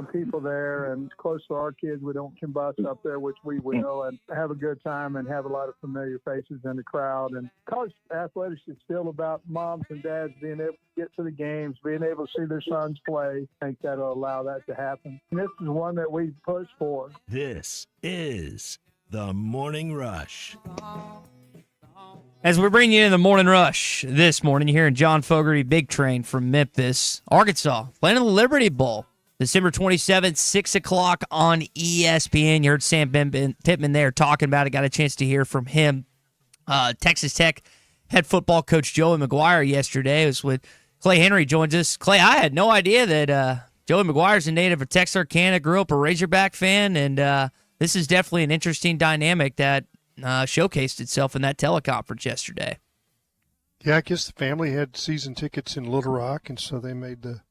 people there and close to our kids. We don't combust up there, which we will, and have a good time and have a lot of familiar faces in the crowd. And college athletics is still about moms and dads being able to get to the games, being able to see their sons play. I think that'll allow that to happen. And this is one that we push for. This is the Morning Rush. As we bring you in the Morning Rush this morning, you're hearing John Fogerty, Big Train from Memphis, Arkansas, playing in the Liberty Bowl. December 27th, 6 o'clock on ESPN. You heard Sam Pittman there talking about it. Got a chance to hear from him. Texas Tech head football coach Joey McGuire yesterday was with Clay Henry joins us. Clay, I had no idea that Joey McGuire's a native of Texarkana, grew up a Razorback fan, and this is definitely an interesting dynamic that showcased itself in that teleconference yesterday. Yeah, I guess the family had season tickets in Little Rock, and so they made the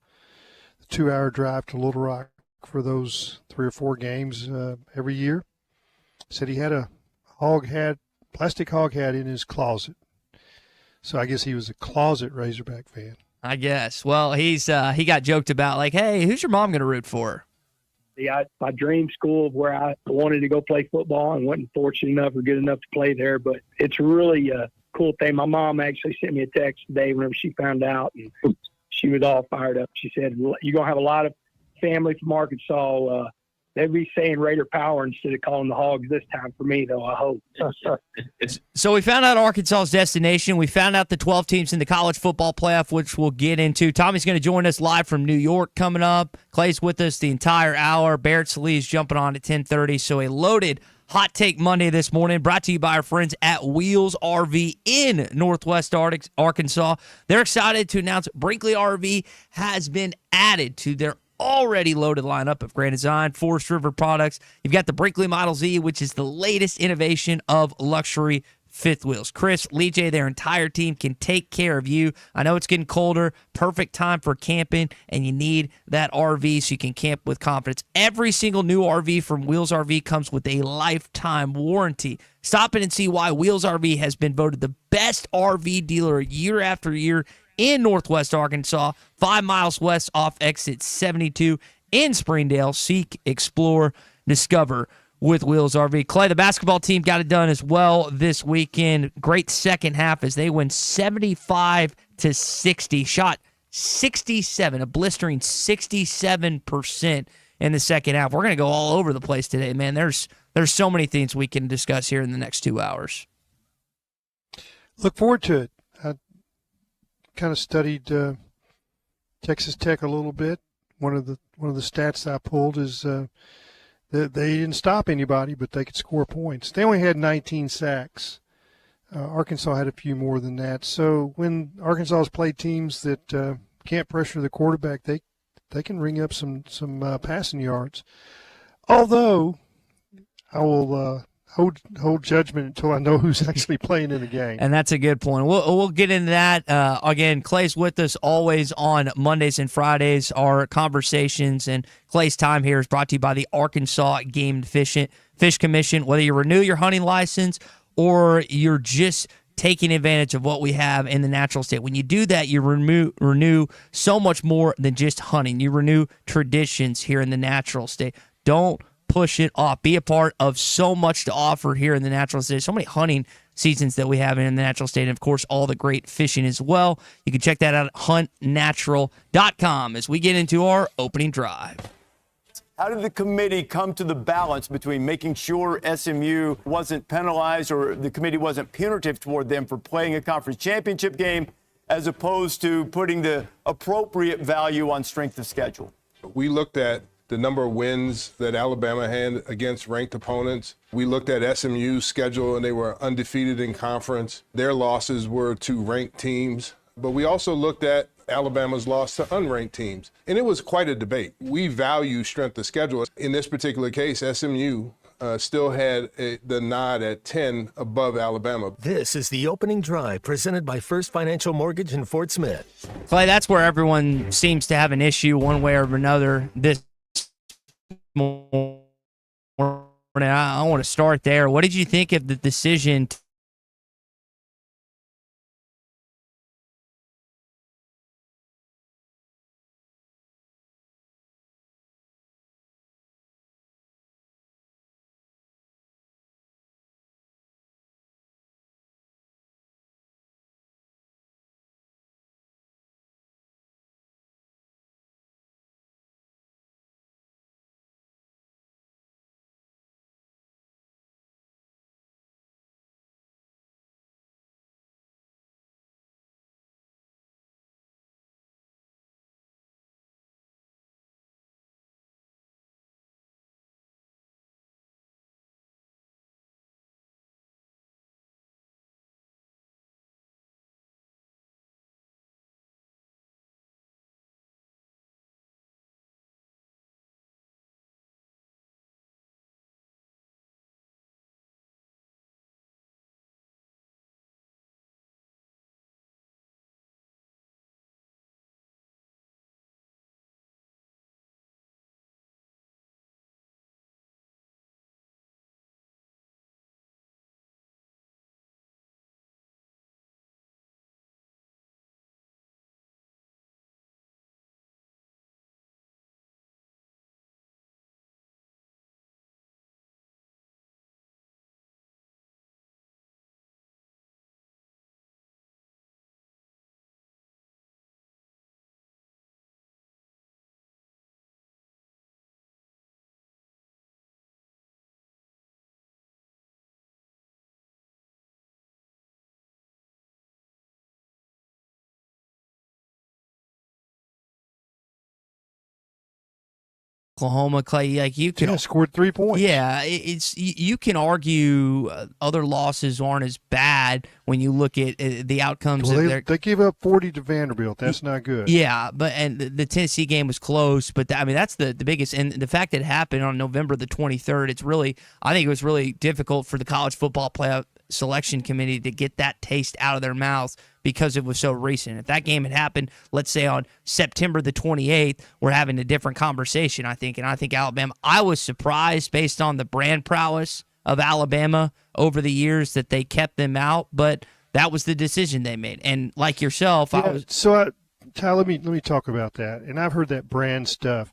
2-hour drive to Little Rock for those 3 or 4 games every year. Said he had a plastic hog hat in his closet. So I guess he was a closet Razorback fan. I guess. Well, he got joked about like, hey, who's your mom going to root for? Yeah, my dream school where I wanted to go play football and wasn't fortunate enough or good enough to play there. But it's really a cool thing. My mom actually sent me a text today whenever she found out, and she was all fired up. She said, you're going to have a lot of family from Arkansas. They'd be saying Raider Power instead of calling the Hogs this time for me, though, I hope. So we found out Arkansas's destination. We found out the 12 teams in the college football playoff, which we'll get into. Tommy's going to join us live from New York coming up. Clay's with us the entire hour. Barrett Sallee's jumping on at 10:30. So a loaded Hot Take Monday this morning, brought to you by our friends at Wheels RV in Northwest Arkansas. They're excited to announce Brinkley RV has been added to their already loaded lineup of Grand Design, Forest River products. You've got the Brinkley Model Z, which is the latest innovation of luxury fifth wheels. Chris, Lee J, their entire team can take care of you. I know it's getting colder, perfect time for camping, and you need that RV so you can camp with confidence. Every single new RV from Wheels RV comes with a lifetime warranty. Stop in and see why Wheels RV has been voted the best RV dealer year after year in Northwest Arkansas, 5 miles west off exit 72 in Springdale. Seek, explore, discover with Wheels RV. Clay, the basketball team got it done as well this weekend. Great second half as they win 75-60. Shot 67, a blistering 67% in the second half. We're going to go all over the place today, man. There's so many things we can discuss here in the next 2 hours. Look forward to it. I kind of studied Texas Tech a little bit. One of the stats I pulled is they didn't stop anybody, but they could score points. They only had 19 sacks. Arkansas had a few more than that. So when Arkansas has played teams that can't pressure the quarterback, they can ring up some passing yards. Although I will hold judgment until I know who's actually playing in the game. And that's a good point. We'll get into that. Again, Clay's with us always on Mondays and Fridays. Our conversations and Clay's time here is brought to you by the Arkansas Game Fish Commission. Whether you renew your hunting license or you're just taking advantage of what we have in the natural state, when you do that, you renew so much more than just hunting. You renew traditions here in the natural state. Don't push it off. Be a part of so much to offer here in the natural state. So many hunting seasons that we have in the natural state, and of course all the great fishing as well. You can check that out at huntnatural.com as we get into our opening drive. How did the committee come to the balance between making sure SMU wasn't penalized or the committee wasn't punitive toward them for playing a conference championship game as opposed to putting the appropriate value on strength of schedule? We looked at the number of wins that Alabama had against ranked opponents. We looked at SMU's schedule, and they were undefeated in conference. Their losses were to ranked teams. But we also looked at Alabama's loss to unranked teams. And it was quite a debate. We value strength of schedule. In this particular case, SMU still had the nod at 10 above Alabama. This is the opening drive presented by First Financial Mortgage in Fort Smith. Clay, that's where everyone seems to have an issue one way or another this morning. I want to start there. What did you think of the decision Oklahoma, Clay, like you can scored 3 points. Yeah, it's you can argue other losses aren't as bad when you look at the outcomes. Well, they gave up 40 to Vanderbilt. That's not good. Yeah, but and the Tennessee game was close, but I mean that's the biggest, and the fact that it happened on November the 23rd. I think it was really difficult for the college football playoff selection committee to get that taste out of their mouths because it was so recent. If that game had happened, let's say on September the 28th, we're having a different conversation, I think. And I think Alabama, I was surprised based on the brand prowess of Alabama over the years that they kept them out, but that was the decision they made. And like yourself, Ty, let me talk about that. And I've heard that brand stuff.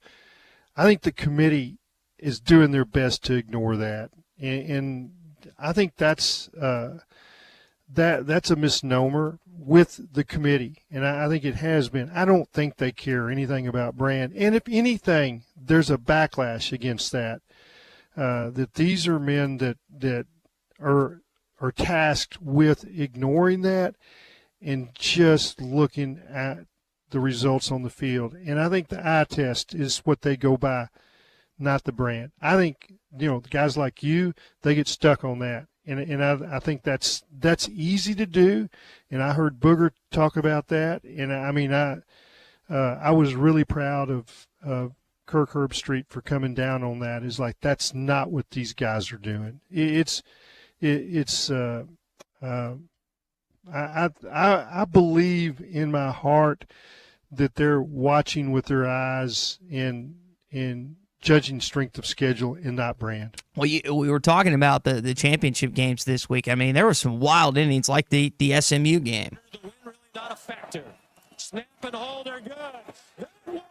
I think the committee is doing their best to ignore that. And I think that's a misnomer with the committee, and I think it has been. I don't think they care anything about brand, and if anything, there's a backlash against that. That these are men that are tasked with ignoring that and just looking at the results on the field. And I think the eye test is what they go by, not the brand. I think the guys like you, they get stuck on that. And I think that's easy to do, and I heard Booger talk about that, and I mean I was really proud of Kirk Herbstreit for coming down on that. Is like that's not what these guys are doing. I believe in my heart that they're watching with their eyes and judging strength of schedule and not brand. Well, we were talking about the championship games this week. I mean, there were some wild innings like the SMU game. The win really not a factor. Snap and hold are good. That one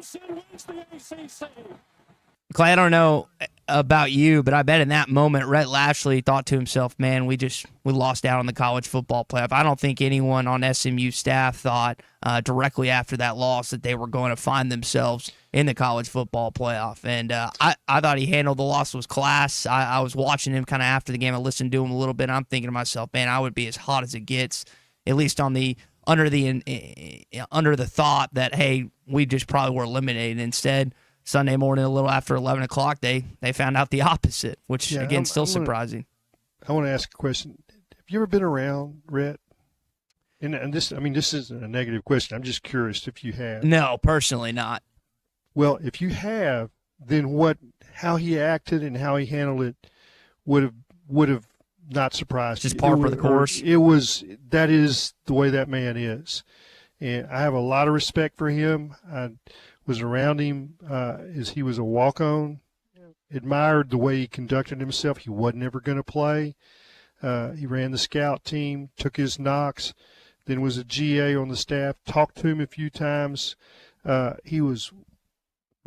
is Clemson wins the ACC. Clay, I don't know about you, but I bet in that moment, Rhett Lashley thought to himself, man, we lost out on the college football playoff. I don't think anyone on SMU staff thought directly after that loss that they were going to find themselves in the college football playoff. And I thought he handled the loss with class. I was watching him kind of after the game. I listened to him a little bit. I'm thinking to myself, man, I would be as hot as it gets, at least on the under the thought that, hey, we just probably were eliminated. Instead, Sunday morning, a little after 11 o'clock, they found out the opposite, which, again, still surprising. I want to ask a question. Have you ever been around, Rhett? And this isn't a negative question. I'm just curious if you have. No, personally not. Well, if you have, then how he acted and how he handled it would have not surprised you. Just par for the course. That is the way that man is. And I have a lot of respect for him. I was around him as he was a walk-on, admired the way he conducted himself. He wasn't ever going to play. He ran the scout team, took his knocks, then was a GA on the staff, talked to him a few times. He was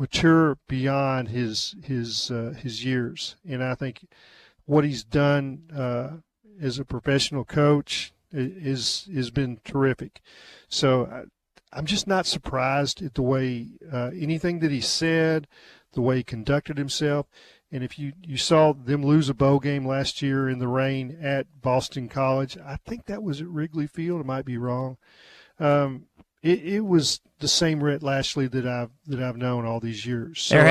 mature beyond his years, and I think what he's done as a professional coach has been terrific. So I'm just not surprised at the way anything that he said, the way he conducted himself. And if you saw them lose a bowl game last year in the rain at Boston College, I think that was at Wrigley Field. I might be wrong. It was the same Rhett Lashley that I've known all these years. So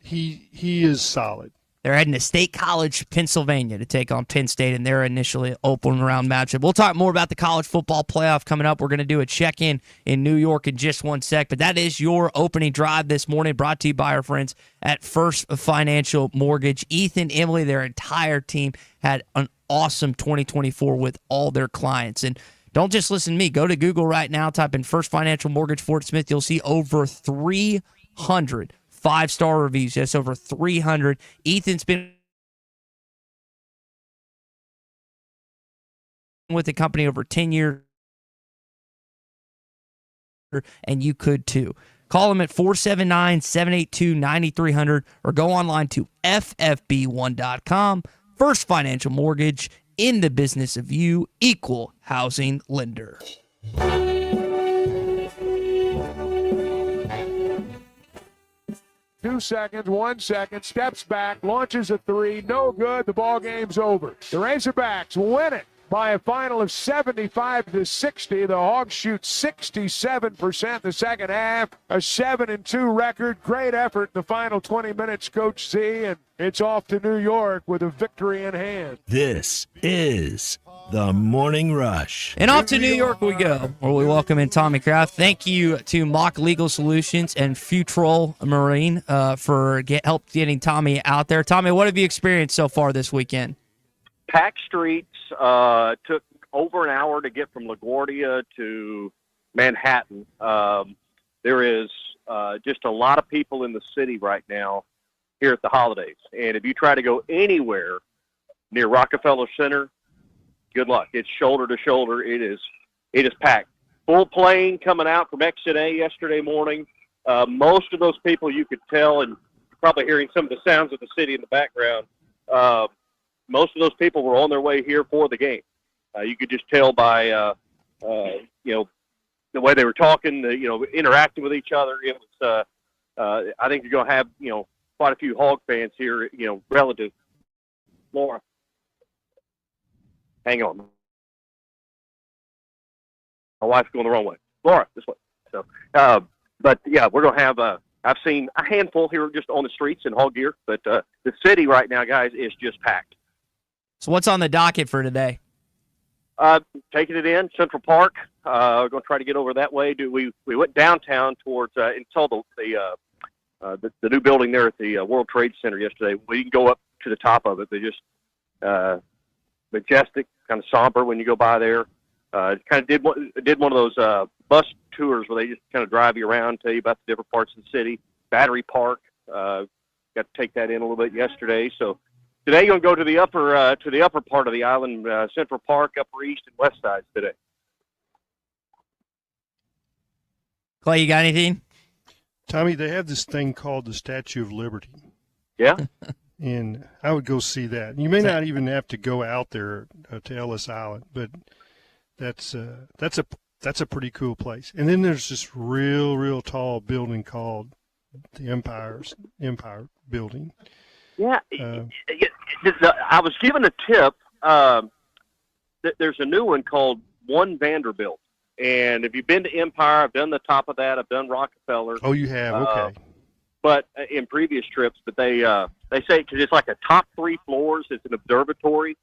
he is solid. They're heading to State College, Pennsylvania, to take on Penn State in their initially open round matchup. We'll talk more about the college football playoff coming up. We're going to do a check-in in New York in just one sec, but that is your opening drive this morning, brought to you by our friends at First Financial Mortgage. Ethan, Emily, their entire team had an awesome 2024 with all their clients. And don't just listen to me. Go to Google right now, type in First Financial Mortgage Fort Smith. You'll see over 300 5-star reviews. Yes, over 300. Ethan's been with the company over 10 years, and you could too. Call them at 479-782-9300 or go online to ffb1.com. First Financial Mortgage, in the business of you, equal housing lender. 2 seconds, 1 second, steps back, launches a three, no good, the ball game's over. The Razorbacks win it by a final of 75-60. The Hogs shoot 67% the second half, a 7-2 record. Great effort in the final 20 minutes, Coach Z, and it's off to New York with a victory in hand. This is the Morning Rush. And off to New York we go, where we welcome in Tommy Kraft. Thank you to Mock Legal Solutions and Futrol Marine for help getting Tommy out there. Tommy, what have you experienced so far this weekend? Packed streets. Took over an hour to get from LaGuardia to Manhattan. There is just a lot of people in the city right now here at the holidays. And if you try to go anywhere near Rockefeller Center, good luck. It's shoulder to shoulder. It is packed. Full plane coming out from Exit A yesterday morning. Most of those people you could tell, and you're probably hearing some of the sounds of the city in the background, most of those people were on their way here for the game. You could just tell by, the way they were talking, interacting with each other. It was, I think you're going to have, quite a few Hog fans here, relative. Laura, hang on. My wife's going the wrong way. Laura, this way. So, but yeah, we're going to have, I've seen a handful here just on the streets in Hog gear, but the city right now, guys, is just packed. So what's on the docket for today? Taking it in Central Park. We're going to try to get over that way. We went downtown towards and saw the new building there at the World Trade Center yesterday. We can go up to the top of it. They just majestic, kind of somber when you go by there. Kind of did one of those bus tours where they just kind of drive you around, tell you about the different parts of the city. Battery Park. Got to take that in a little bit yesterday. So today you're going to go to the upper part of the island, Central Park, Upper East, and West Sides today. Clay, you got anything? Tommy, they have this thing called the Statue of Liberty. Yeah. And I would go see that. You may not even have to go out there to Ellis Island, but that's a pretty cool place. And then there's this real tall building called the Empire Building. Yeah, I was given a tip. There's a new one called One Vanderbilt, and if you've been to Empire, I've done the top of that. I've done Rockefeller. Oh, you have? Okay. But in previous trips, but they say because it's like a top 3 floors. It's an observatory,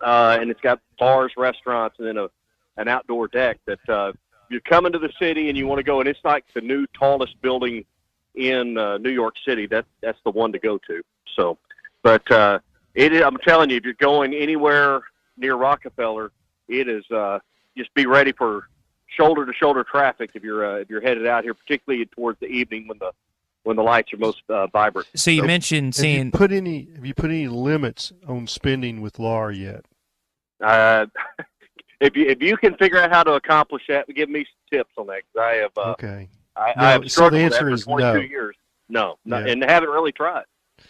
and it's got bars, restaurants, and then an outdoor deck. That you're coming to the city and you want to go, and it's like the new tallest building in New York City. That's the one to go to. So, but I'm telling you, if you're going anywhere near Rockefeller, it is just be ready for shoulder to shoulder traffic if you're headed out here, particularly towards the evening when the lights are most vibrant. So you mentioned seeing. Have you put any limits on spending with Laura yet? If you can figure out how to accomplish that, give me some tips on that, because I have. Okay. I have struggled with that for 22 no. years. No, and haven't really tried.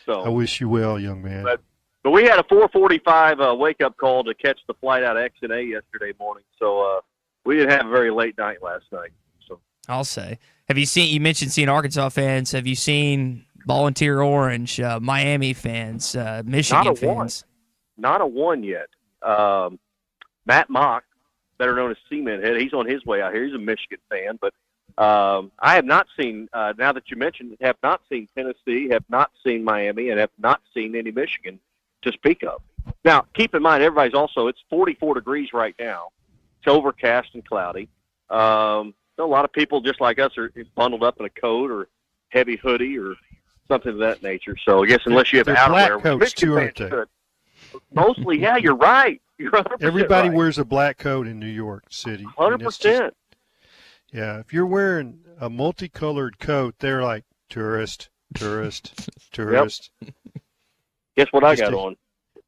So I wish you well, young man. But we had a 4:45 wake-up call to catch the flight out of Exit A yesterday morning, so we didn't have a very late night last night. So I'll say, have you seen? You mentioned seeing Arkansas fans. Have you seen Volunteer Orange, Miami fans, Michigan fans? Not a one yet. Matt Mock, better known as Cement Head, he's on his way out here. He's a Michigan fan, but I have not seen, now that you mentioned it, have not seen Tennessee, have not seen Miami, and have not seen any Michigan to speak of. Now, keep in mind, it's 44 degrees right now. It's overcast and cloudy. A lot of people just like us are bundled up in a coat or heavy hoodie or something of that nature. So I guess unless you have outerwear, black coats too, aren't they? Mostly, yeah, you're right. You're 100% Everybody right. wears a black coat in New York City. 100%. Yeah, if you're wearing a multicolored coat, they're like tourist. Guess what I got on?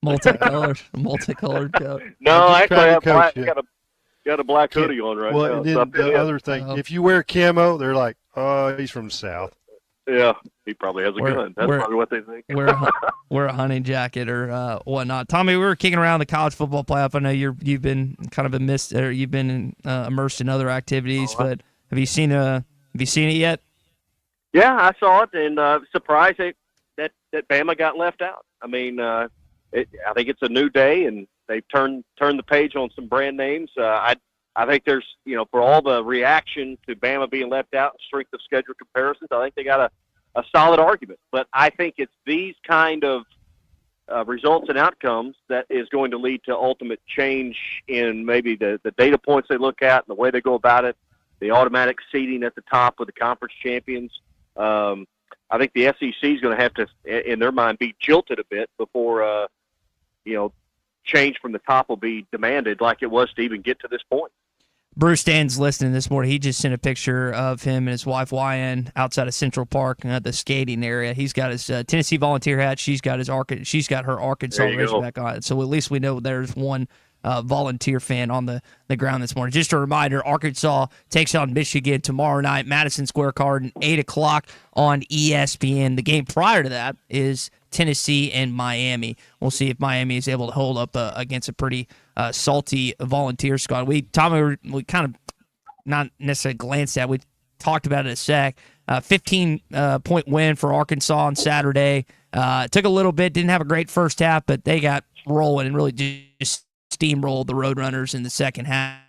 Multicolored coat. No, actually, I have coach, got a black hoodie on right now. Well, and then the other thing, if you wear camo, they're like, oh, he's from the South. Yeah, he probably has a gun. That's probably what they think. Wear a hunting jacket or whatnot. Tommy, we were kicking around the college football playoff. I know you've been kind of immersed in other activities, but have you seen it yet? Yeah, I saw it, and surprised that Bama got left out. I mean, I think it's a new day, and they've turned the page on some brand names. I think there's, for all the reaction to Bama being left out and strength of schedule comparisons, I think they got a solid argument. But I think it's these kind of results and outcomes that is going to lead to ultimate change in maybe the data points they look at and the way they go about it, the automatic seeding at the top with the conference champions. I think the SEC is going to have to, in their mind, be jilted a bit before, change from the top will be demanded like it was to even get to this point. Bruce Stan's listening this morning. He just sent a picture of him and his wife, YN, outside of Central Park at the skating area. He's got his Tennessee Volunteer hat. She's got her Arkansas Razorback on it. So at least we know there's one Volunteer fan on the ground this morning. Just a reminder, Arkansas takes on Michigan tomorrow night, Madison Square Garden, 8 o'clock on ESPN. The game prior to that is Tennessee and Miami. We'll see if Miami is able to hold up against a pretty salty Volunteer squad. We kind of not necessarily glanced at. We talked about it a sec. 15-point win for Arkansas on Saturday. Took a little bit, didn't have a great first half, but they got rolling and really just steamrolled the Roadrunners in the second half.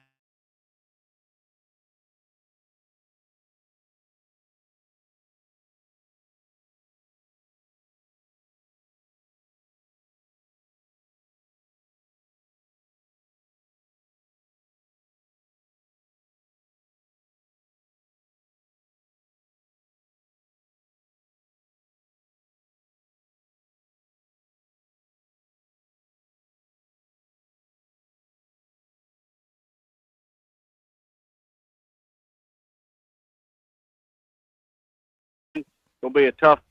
Going to be a tough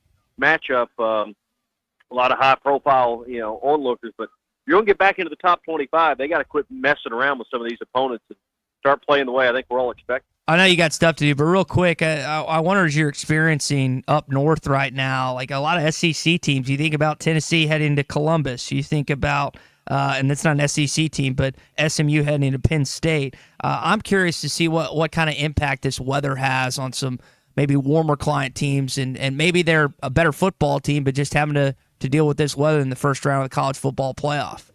matchup. A lot of high-profile, onlookers. But if you're going to get back into the top 25, they got to quit messing around with some of these opponents and start playing the way I think we're all expecting. I know you got stuff to do, but real quick, I wonder as you're experiencing up north right now, like a lot of SEC teams, you think about Tennessee heading to Columbus. You think about, and it's not an SEC team, but SMU heading to Penn State. I'm curious to see what kind of impact this weather has on some maybe warmer client teams, and maybe they're a better football team, but just having to deal with this weather in the first round of the college football playoff.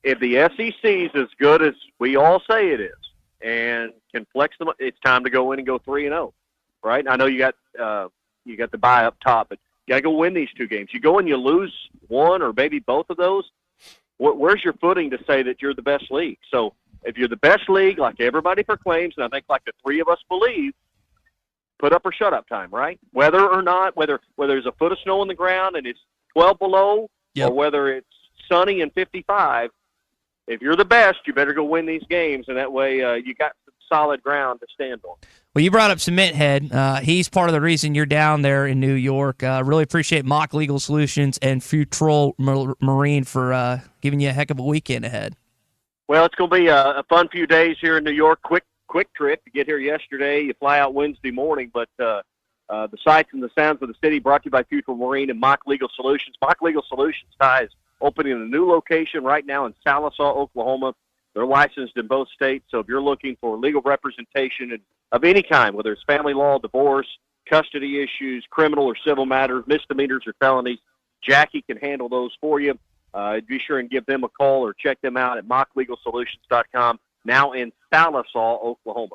If the SEC is as good as we all say it is and can flex them, it's time to go in and go 3-0, right? I know you got the bye up top, but you got to go win these two games. You go and you lose one or maybe both of those, where's your footing to say that you're the best league? So if you're the best league, like everybody proclaims, and I think like the three of us believe, put up or shut up time, right? Whether or not, whether there's a foot of snow on the ground and it's 12 below, yep, or whether it's sunny and 55, if you're the best, you better go win these games, and that way you got some solid ground to stand on. Well, you brought up Cement Head. He's part of the reason you're down there in New York. Really appreciate Mock Legal Solutions and Futrol Marine for giving you a heck of a weekend ahead. Well, it's going to be a fun few days here in New York. Quick trip to get here yesterday. You fly out Wednesday morning, but the sights and the sounds of the city brought to you by Futrol Marine and Mock Legal Solutions. Mock Legal Solutions is opening a new location right now in Sallisaw, Oklahoma. They're licensed in both states, so if you're looking for legal representation of any kind, whether it's family law, divorce, custody issues, criminal or civil matters, misdemeanors or felonies, Jackie can handle those for you. Be sure and give them a call or check them out at mocklegalsolutions.com, now in Sallisaw, Oklahoma.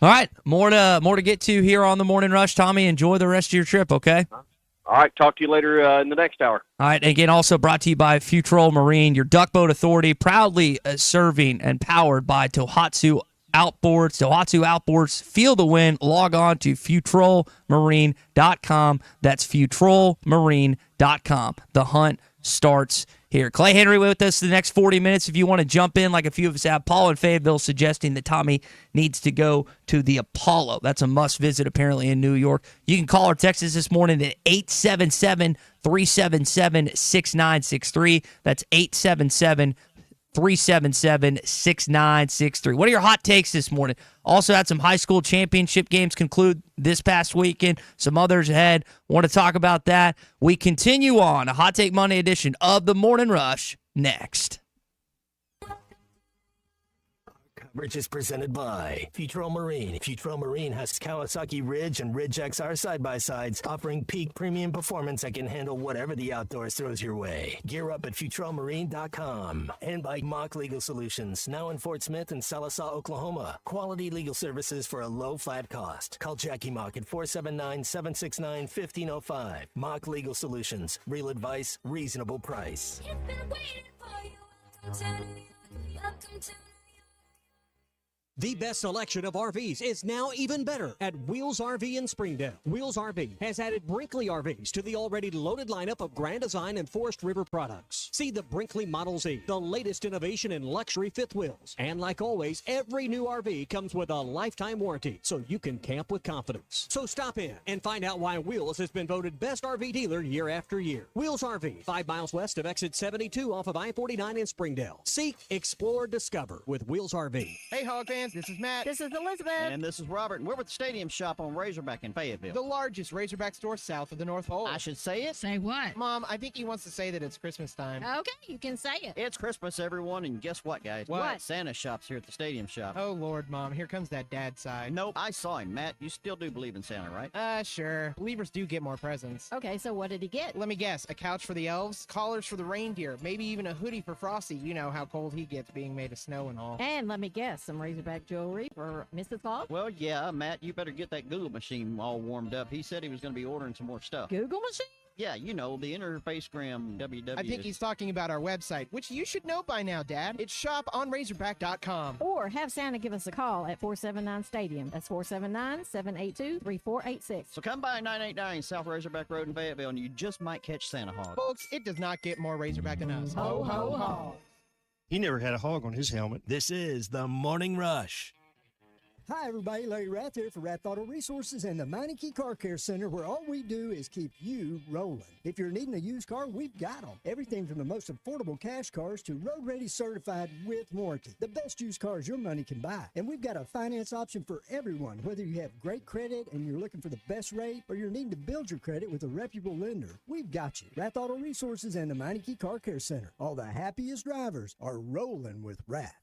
All right, more to get to here on the Morning Rush. Tommy, enjoy the rest of your trip, okay? All right, talk to you later in the next hour. All right, again, also brought to you by Futrol Marine, your duck boat authority, proudly serving and powered by Tohatsu Outboards. Tohatsu Outboards, feel the wind. Log on to futrolmarine.com. That's futrolmarine.com. The hunt starts here. Clay Henry with us the next 40 minutes. If you want to jump in like a few of us have, Paul and Fayetteville suggesting that Tommy needs to go to the Apollo. That's a must visit apparently in New York. You can call or text us this morning at 877-377-6963. That's 877-377-6963. What are your hot takes this morning? Also had some high school championship games conclude this past weekend. Some others ahead. Want to talk about that. We continue on a Hot Take Monday edition of the Morning Rush next. Coverage is presented by Futrall Marine. Futrall Marine has Kawasaki Ridge and Ridge XR side-by-sides, offering peak premium performance that can handle whatever the outdoors throws your way. Gear up at FutrallMarine.com. And by Mock Legal Solutions, now in Fort Smith and Sallisaw, Oklahoma. Quality legal services for a low, flat cost. Call Jackie Mock at 479-769-1505. Mock Legal Solutions. Real advice, reasonable price. You've been waiting for you. Welcome to New York. Welcome to New York. The best selection of RVs is now even better at Wheels RV in Springdale. Wheels RV has added Brinkley RVs to the already loaded lineup of Grand Design and Forest River products. See the Brinkley Model Z, the latest innovation in luxury fifth wheels. And like always, every new RV comes with a lifetime warranty, so you can camp with confidence. So stop in and find out why Wheels has been voted best RV dealer year after year. Wheels RV, 5 miles west of exit 72 off of I-49 in Springdale. Seek, explore, discover with Wheels RV. Hey, Hog fans, this is Matt. This is Elizabeth. And this is Robert, and we're with the Stadium Shop on Razorback in Fayetteville. The largest Razorback store south of the North Pole. I should say it. Say what? Mom, I think he wants to say that it's Christmas time. Okay, you can say it. It's Christmas, everyone, and guess what, guys? What? Santa shop's here at the Stadium Shop. Oh, Lord, Mom, here comes that dad side. Nope, I saw him. Matt, you still do believe in Santa, right? Sure. Believers do get more presents. Okay, so what did he get? Let me guess, a couch for the elves, collars for the reindeer, maybe even a hoodie for Frosty. You know how cold he gets being made of snow and all. And let me guess, some Razorback jewelry for Mrs. Claus? Well, yeah, Matt, you better get that Google machine all warmed up. He said he was going to be ordering some more stuff. Google machine? Yeah, you know, the Interfacegram WW. I think he's talking about our website, which you should know by now, Dad. It's shoponrazorback.com. Or have Santa give us a call at 479-STADIUM. That's 479-782-3486. So come by 989 South Razorback Road in Fayetteville, and you just might catch Santa Hog. Folks, it does not get more Razorback than us. Ho, ho, ho. He never had a hog on his helmet. This is the Morning Rush. Hi, everybody. Larry Rath here for Rath Auto Resources and the Meineke Car Care Center, where all we do is keep you rolling. If you're needing a used car, we've got them. Everything from the most affordable cash cars to road-ready certified with warranty. The best used cars your money can buy. And we've got a finance option for everyone, whether you have great credit and you're looking for the best rate or you're needing to build your credit with a reputable lender. We've got you. Rath Auto Resources and the Meineke Car Care Center. All the happiest drivers are rolling with Rath.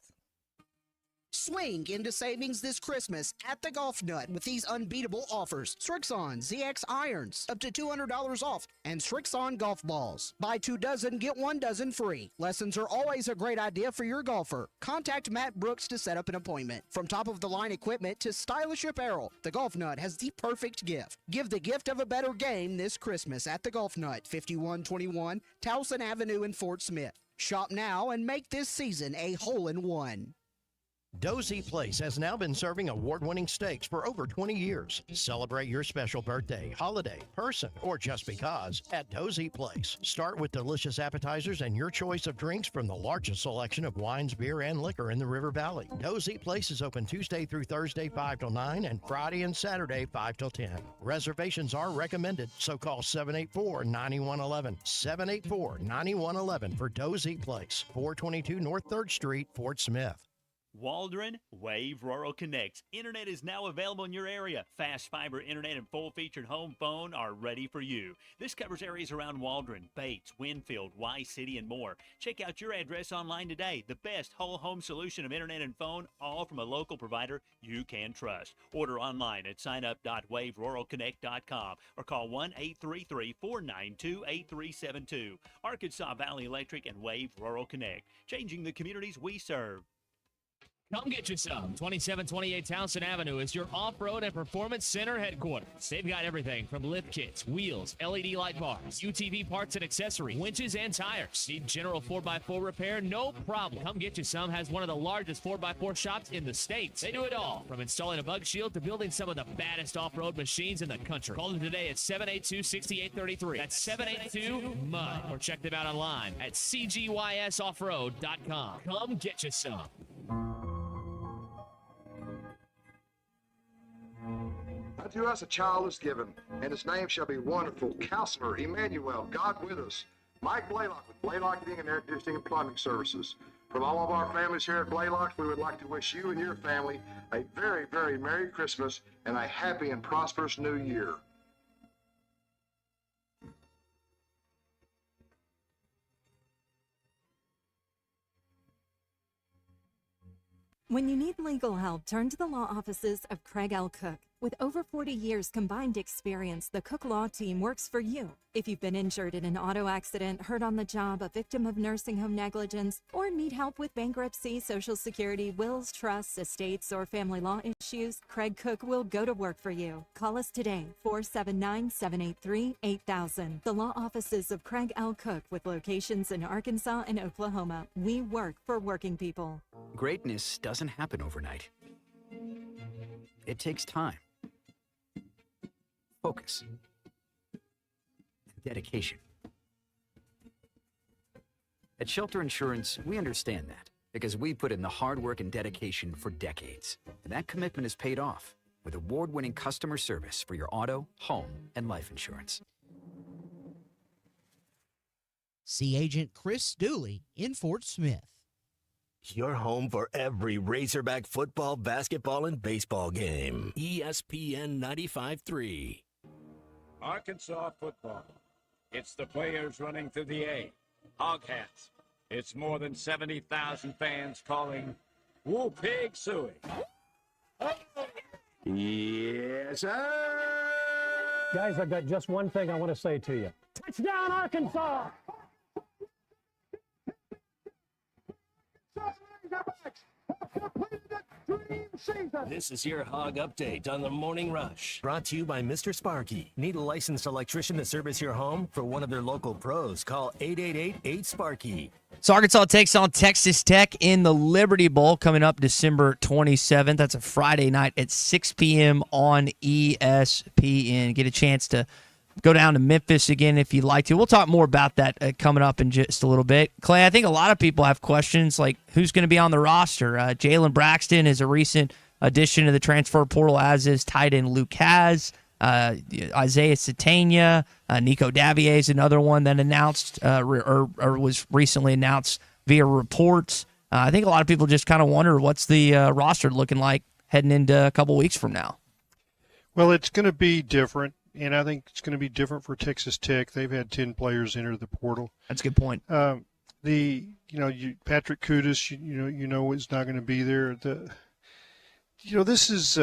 Swing into savings this Christmas at the Golf Nut with these unbeatable offers. Strixon ZX irons, up to $200 off, and Strixon golf balls. Buy 2 dozen, get 1 dozen free. Lessons are always a great idea for your golfer. Contact Matt Brooks to set up an appointment. From top-of-the-line equipment to stylish apparel, the Golf Nut has the perfect gift. Give the gift of a better game this Christmas at the Golf Nut, 5121 Towson Avenue in Fort Smith. Shop now and make this season a hole-in-one. Dozy Place has now been serving award-winning steaks for over 20 years. Celebrate your special birthday, holiday, person, or just because at Dozy Place. Start with delicious appetizers and your choice of drinks from the largest selection of wines, beer, and liquor in the River Valley. Dozy Place is open Tuesday through Thursday 5 till 9 and Friday and Saturday 5 till 10. Reservations are recommended, so call 784-9111. 784-9111 for Dozy Place, 422 North 3rd Street, Fort Smith. Waldron Wave Rural Connect. Internet is now available in your area. Fast fiber internet and full-featured home phone are ready for you. This covers areas around Waldron, Bates, Winfield, Y-City, and more. Check out your address online today. The best whole home solution of internet and phone, all from a local provider you can trust. Order online at signup.waveruralconnect.com or call 1-833-492-8372. Arkansas Valley Electric and Wave Rural Connect, changing the communities we serve. Come get you some. 2728 Towson Avenue is your off-road and performance center headquarters. They've got everything from lift kits, wheels, LED light bars, UTV parts and accessories, winches and tires. Need general 4x4 repair? No problem. Come get you some has one of the largest 4x4 shops in the States. They do it all, from installing a bug shield to building some of the baddest off-road machines in the country. Call them today at 782-6833. That's 782-MUD. Or check them out online at cgysoffroad.com. Come get you some. Unto us a child is given, and his name shall be Wonderful, Counselor, Emmanuel, God with us. Mike Blaylock with Blaylock Heating and Air Conditioning and Plumbing Services. From all of our families here at Blaylock, we would like to wish you and your family a very, very Merry Christmas and a happy and prosperous New Year. When you need legal help, turn to the law offices of Craig L. Cook. With over 40 years combined experience, the Cook Law Team works for you. If you've been injured in an auto accident, hurt on the job, a victim of nursing home negligence, or need help with bankruptcy, Social Security, wills, trusts, estates, or family law issues, Craig Cook will go to work for you. Call us today, 479-783-8000. The law offices of Craig L. Cook with locations in Arkansas and Oklahoma. We work for working people. Greatness doesn't happen overnight. It takes time, focus, and dedication. At Shelter Insurance, we understand that because we put in the hard work and dedication for decades. And that commitment is paid off with award-winning customer service for your auto, home, and life insurance. See Agent Chris Dooley in Fort Smith. Your home for every Razorback football, basketball, and baseball game. ESPN 95.3. Arkansas football. It's the players running through the A. Hog hats. It's more than 70,000 fans calling Woo Pig Suey. Yes, sir. Guys, I've got just one thing I want to say to you. Touchdown, Arkansas! This is your Hog Update on the Morning Rush. Brought to you by Mr. Sparky. Need a licensed electrician to service your home? For one of their local pros, call 888-8-SPARKY. So Arkansas takes on Texas Tech in the Liberty Bowl coming up December 27th. That's a Friday night at 6 p.m. on ESPN. Get a chance to go down to Memphis again if you'd like to. We'll talk more about that coming up in just a little bit. Clay, I think a lot of people have questions like who's going to be on the roster. Jalen Braxton is a recent addition to the transfer portal, as is tight end Luke Has. Isaiah Satania, Nico Davier is another one that announced or was recently announced via reports. I think a lot of people just kind of wonder what's the roster looking like heading into a couple weeks from now. Well, it's going to be different. And I think it's going to be different for Texas Tech. They've had 10 players enter the portal. That's a good point. Patrick Kudus, is not going to be there. This is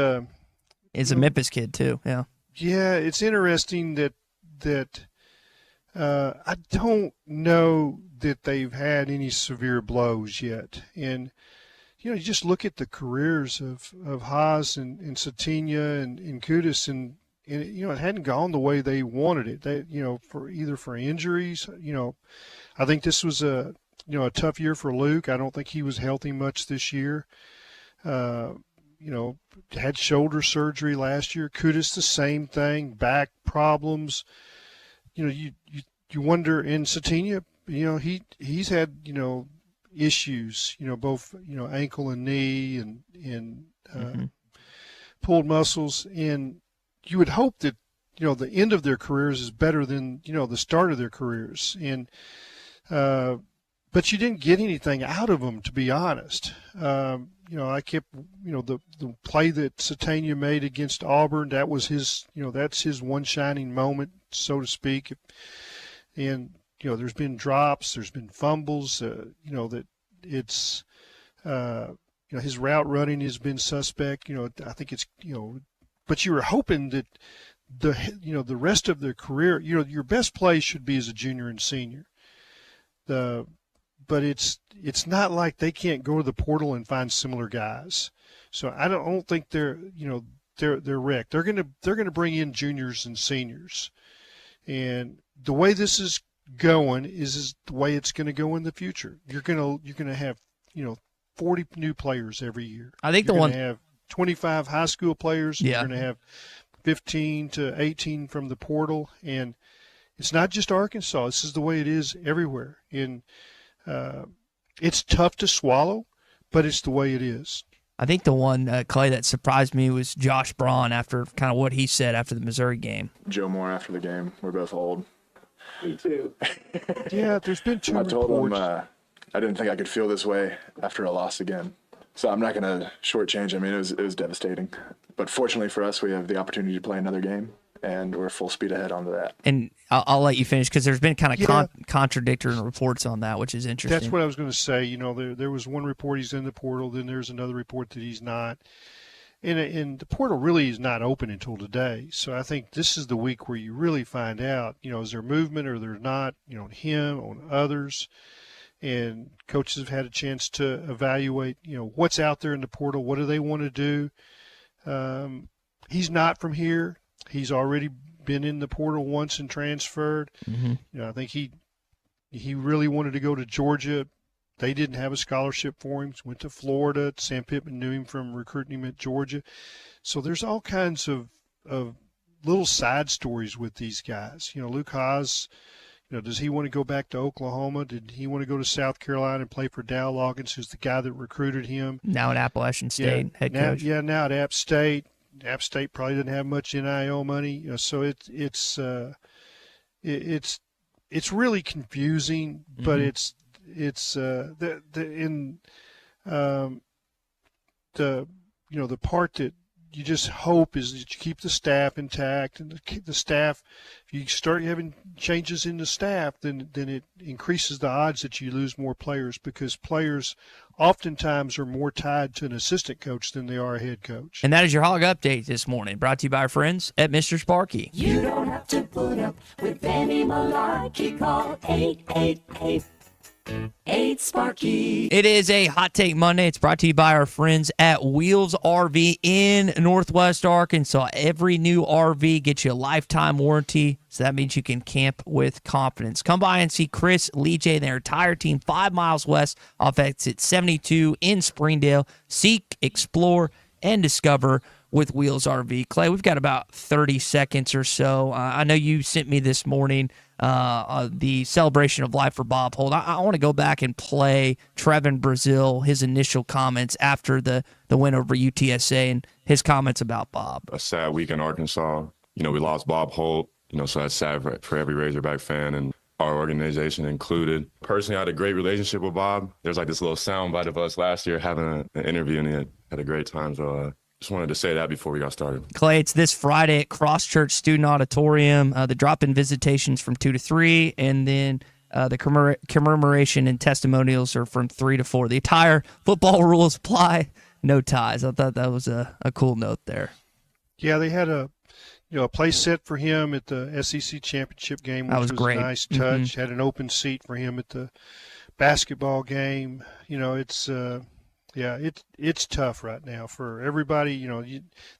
is a Memphis kid too. Yeah. Yeah, it's interesting that I don't know that they've had any severe blows yet. And you just look at the careers of Haas and Satania and Kudus and it hadn't gone the way they wanted it. They, for injuries, I think this was a tough year for Luke. I don't think he was healthy much this year. Had shoulder surgery last year. Kudus, the same thing, back problems. You wonder in Satania, he's had, issues, both, ankle and knee and pulled muscles. And you would hope that, the end of their careers is better than, the start of their careers. And, but you didn't get anything out of them, to be honest. I kept, the play that Satania made against Auburn, that was his, that's his one shining moment, so to speak. And, there's been drops, there's been fumbles, that it's, his route running has been suspect. I think it's, but you were hoping that the rest of their career, your best play should be as a junior and senior. But it's not like they can't go to the portal and find similar guys. So I don't think they're wrecked. They're gonna bring in juniors and seniors, and the way this is going is the way it's going to go in the future. You're gonna have 40 new players every year. I think you're going to have 25 high school players. Yeah. You're going to have 15 to 18 from the portal, and it's not just Arkansas. This is the way it is everywhere. And it's tough to swallow, but it's the way it is. I think the one, Clay, that surprised me was Josh Braun after kind of what he said after the Missouri game. Joe Moore after the game. We're both old. Me too. Yeah, there's been two I told him reports. I didn't think I could feel this way after a loss again. So I'm not going to shortchange him. I mean, it was devastating. But fortunately for us, we have the opportunity to play another game. and we're full speed ahead onto that. And I'll let you finish because there's been kind of contradictory reports on that, which is interesting. That's what I was going to say. You know, there was one report he's in the portal, then there's another report that he's not. And the portal really is not open until today. So I think this is the week where you really find out, you know, is there movement or there's not, you know, on him, on others. And coaches have had a chance to evaluate, you know, what's out there in the portal. What do they want to do? He's not from here. He's already been in the portal once and transferred. Mm-hmm. You know, I think he really wanted to go to Georgia. They didn't have a scholarship for him. He went to Florida. Sam Pittman knew him from recruiting him at Georgia. So there's all kinds of little side stories with these guys. You know, Luke Haas, you know, does he want to go back to Oklahoma? Did he want to go to South Carolina and play for Dow Loggins, who's the guy that recruited him? Now at Appalachian State, head coach. Yeah, now at App State. App State probably didn't have much NIL money. You know, so it's really confusing, but the part that you just hope is that you keep the staff intact, and the staff, if you start having changes in the staff, then it increases the odds that you lose more players, because players oftentimes are more tied to an assistant coach than they are a head coach. And that is your Hog Update this morning, brought to you by our friends at Mr. Sparky. You don't have to put up with any malarkey. Call 888-8 It is a Hot Take Monday. It's brought to you by our friends at Wheels RV in Northwest Arkansas. Every new RV gets you a lifetime warranty, so that means you can camp with confidence. Come by and see Chris, Lee J, and their entire team 5 miles west off exit 72 in Springdale. Seek, explore, and discover with Wheels RV. Clay, we've got about 30 seconds or so. I know you sent me this morning the celebration of life for Bob Holt. I want to go back and play Trevin Brazil, his initial comments after the win over UTSA, and his comments about Bob. A sad week in Arkansas. You know, we lost Bob Holt, you know, so that's sad for every Razorback fan and our organization included. Personally, I had a great relationship with Bob. There's like this little soundbite of us last year having an interview, and he had a great time. So just wanted to say that before we got started. Clay, it's this Friday at Cross Church Student Auditorium. The drop-in visitations from 2 to 3, and then the commemoration and testimonials are from 3 to 4. The entire football rules apply, no ties. I thought that was a cool note there. Yeah, they had a place set for him at the SEC championship game, which was great. A nice touch. Had an open seat for him at the basketball game. You know, it's tough right now for everybody. You know,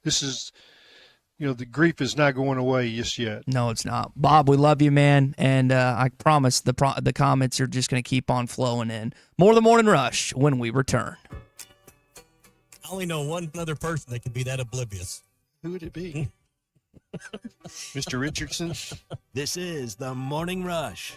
this is, you know, the grief is not going away just yet. No, it's not. Bob, we love you, man, and I promise the comments are just going to keep on flowing in. More of the Morning Rush when we return. I only know one other person that could be that oblivious. Who would it be? Mr. Richardson? This is the Morning Rush.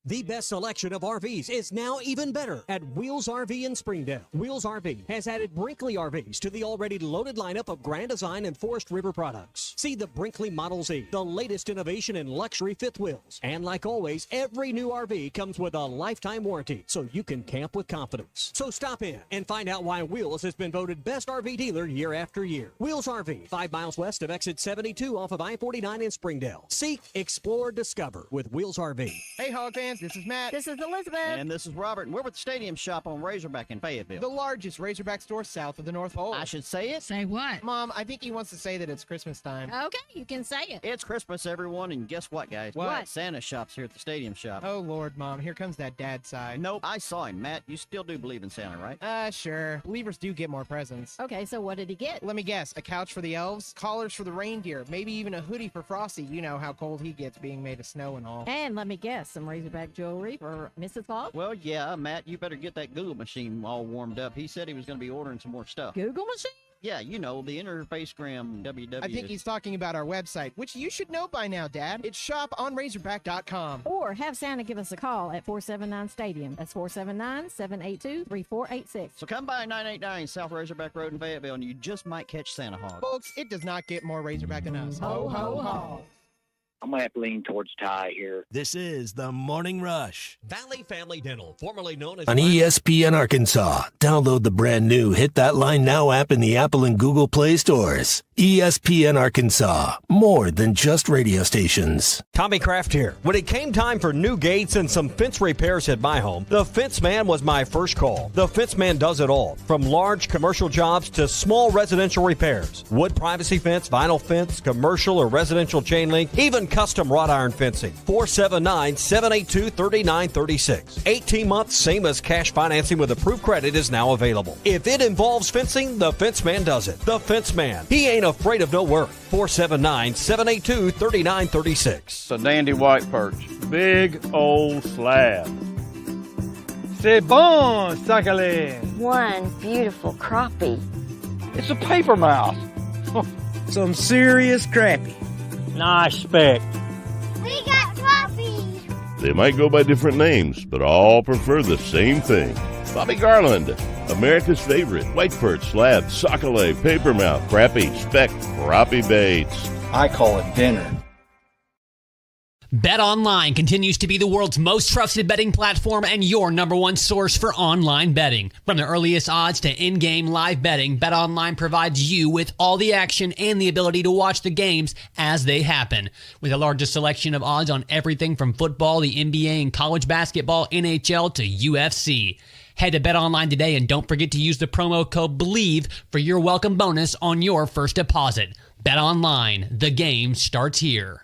The best selection of RVs is now even better at Wheels RV in Springdale. Wheels RV has added Brinkley RVs to the already loaded lineup of Grand Design and Forest River products. See the Brinkley Model Z, the latest innovation in luxury fifth wheels. And like always, every new RV comes with a lifetime warranty, so you can camp with confidence. So stop in and find out why Wheels has been voted best RV dealer year after year. Wheels RV, 5 miles west of exit 72 off of I-49 in Springdale. Seek, explore, discover with Wheels RV. Hey, Hog fans, this is Matt. This is Elizabeth. And this is Robert, and we're with the Stadium Shop on Razorback in Fayetteville. The largest Razorback store south of the North Pole. I should say it? Say what? Mom, I think he wants to say that it's Christmas time. Okay, you can say it. It's Christmas, everyone, and guess what, guys? What? Santa shop's here at the Stadium Shop. Oh, Lord, Mom, here comes that dad side. Nope, I saw him. Matt, you still do believe in Santa, right? Sure. Believers do get more presents. Okay, so what did he get? Let me guess. A couch for the elves, collars for the reindeer, maybe even a hoodie for Frosty. You know how cold he gets being made of snow and all. And let me guess, some Razorback jewelry for Mrs. Claus? Well, yeah, Matt, you better get that Google machine all warmed up. He said he was going to be ordering some more stuff. Google machine? Yeah, you know, the Interfacegram WW. I think he's talking about our website, which you should know by now, Dad. It's shoponrazorback.com. Or have Santa give us a call at 479-STADIUM. That's 479-782-3486. So come by 989 South Razorback Road in Fayetteville, and you just might catch Santa Hog. Folks, it does not get more Razorback than us. Ho, ho, ho. I'm going to have to lean towards Ty here. This is the Morning Rush. Valley Family Dental, formerly known as On ESPN Arkansas, download the brand new Hit That Line Now app in the Apple and Google Play stores. ESPN Arkansas, more than just radio stations. Tommy Kraft here. When it came time for new gates and some fence repairs at my home, the Fence Man was my first call. The Fence Man does it all, from large commercial jobs to small residential repairs. Wood privacy fence, vinyl fence, commercial or residential chain link, even custom wrought iron fencing. 479-782-3936. 18 months, same as cash financing with approved credit is now available. If it involves fencing, the Fence Man does it. The Fence Man. He ain't afraid of no work. 479-782-3936. It's a dandy white perch. Big old slab. C'est bon, Sakhalin. One beautiful crappie. It's a paper mouse. Some serious crappie. Nice speck. We got crappies. They might go by different names, but all prefer the same thing. Bobby Garland, America's favorite white perch, slab, sockeye, papermouth, crappie, speck, crappie baits. I call it dinner. BetOnline continues to be the world's most trusted betting platform and your number one source for online betting. From the earliest odds to in-game live betting, BetOnline provides you with all the action and the ability to watch the games as they happen. With the largest selection of odds on everything from football, the NBA, and college basketball, NHL to UFC. Head to BetOnline today and don't forget to use the promo code BELIEVE for your welcome bonus on your first deposit. BetOnline, the game starts here.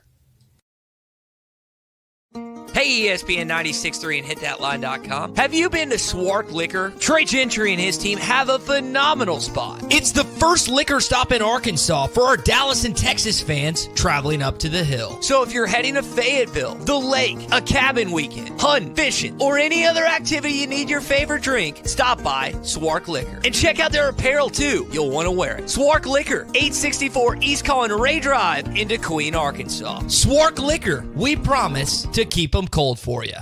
Hey, ESPN 96.3 and hitthatline.com. Have you been to Swark Liquor? Trey Gentry and his team have a phenomenal spot. It's the first liquor stop in Arkansas for our Dallas and Texas fans traveling up to the hill. So if you're heading to Fayetteville, the lake, a cabin weekend, hunting, fishing, or any other activity you need your favorite drink, stop by Swark Liquor. And check out their apparel too. You'll want to wear it. Swark Liquor, 864 East Collin Ray Drive in Queen, Arkansas. Swark Liquor, we promise to keep them cold for you.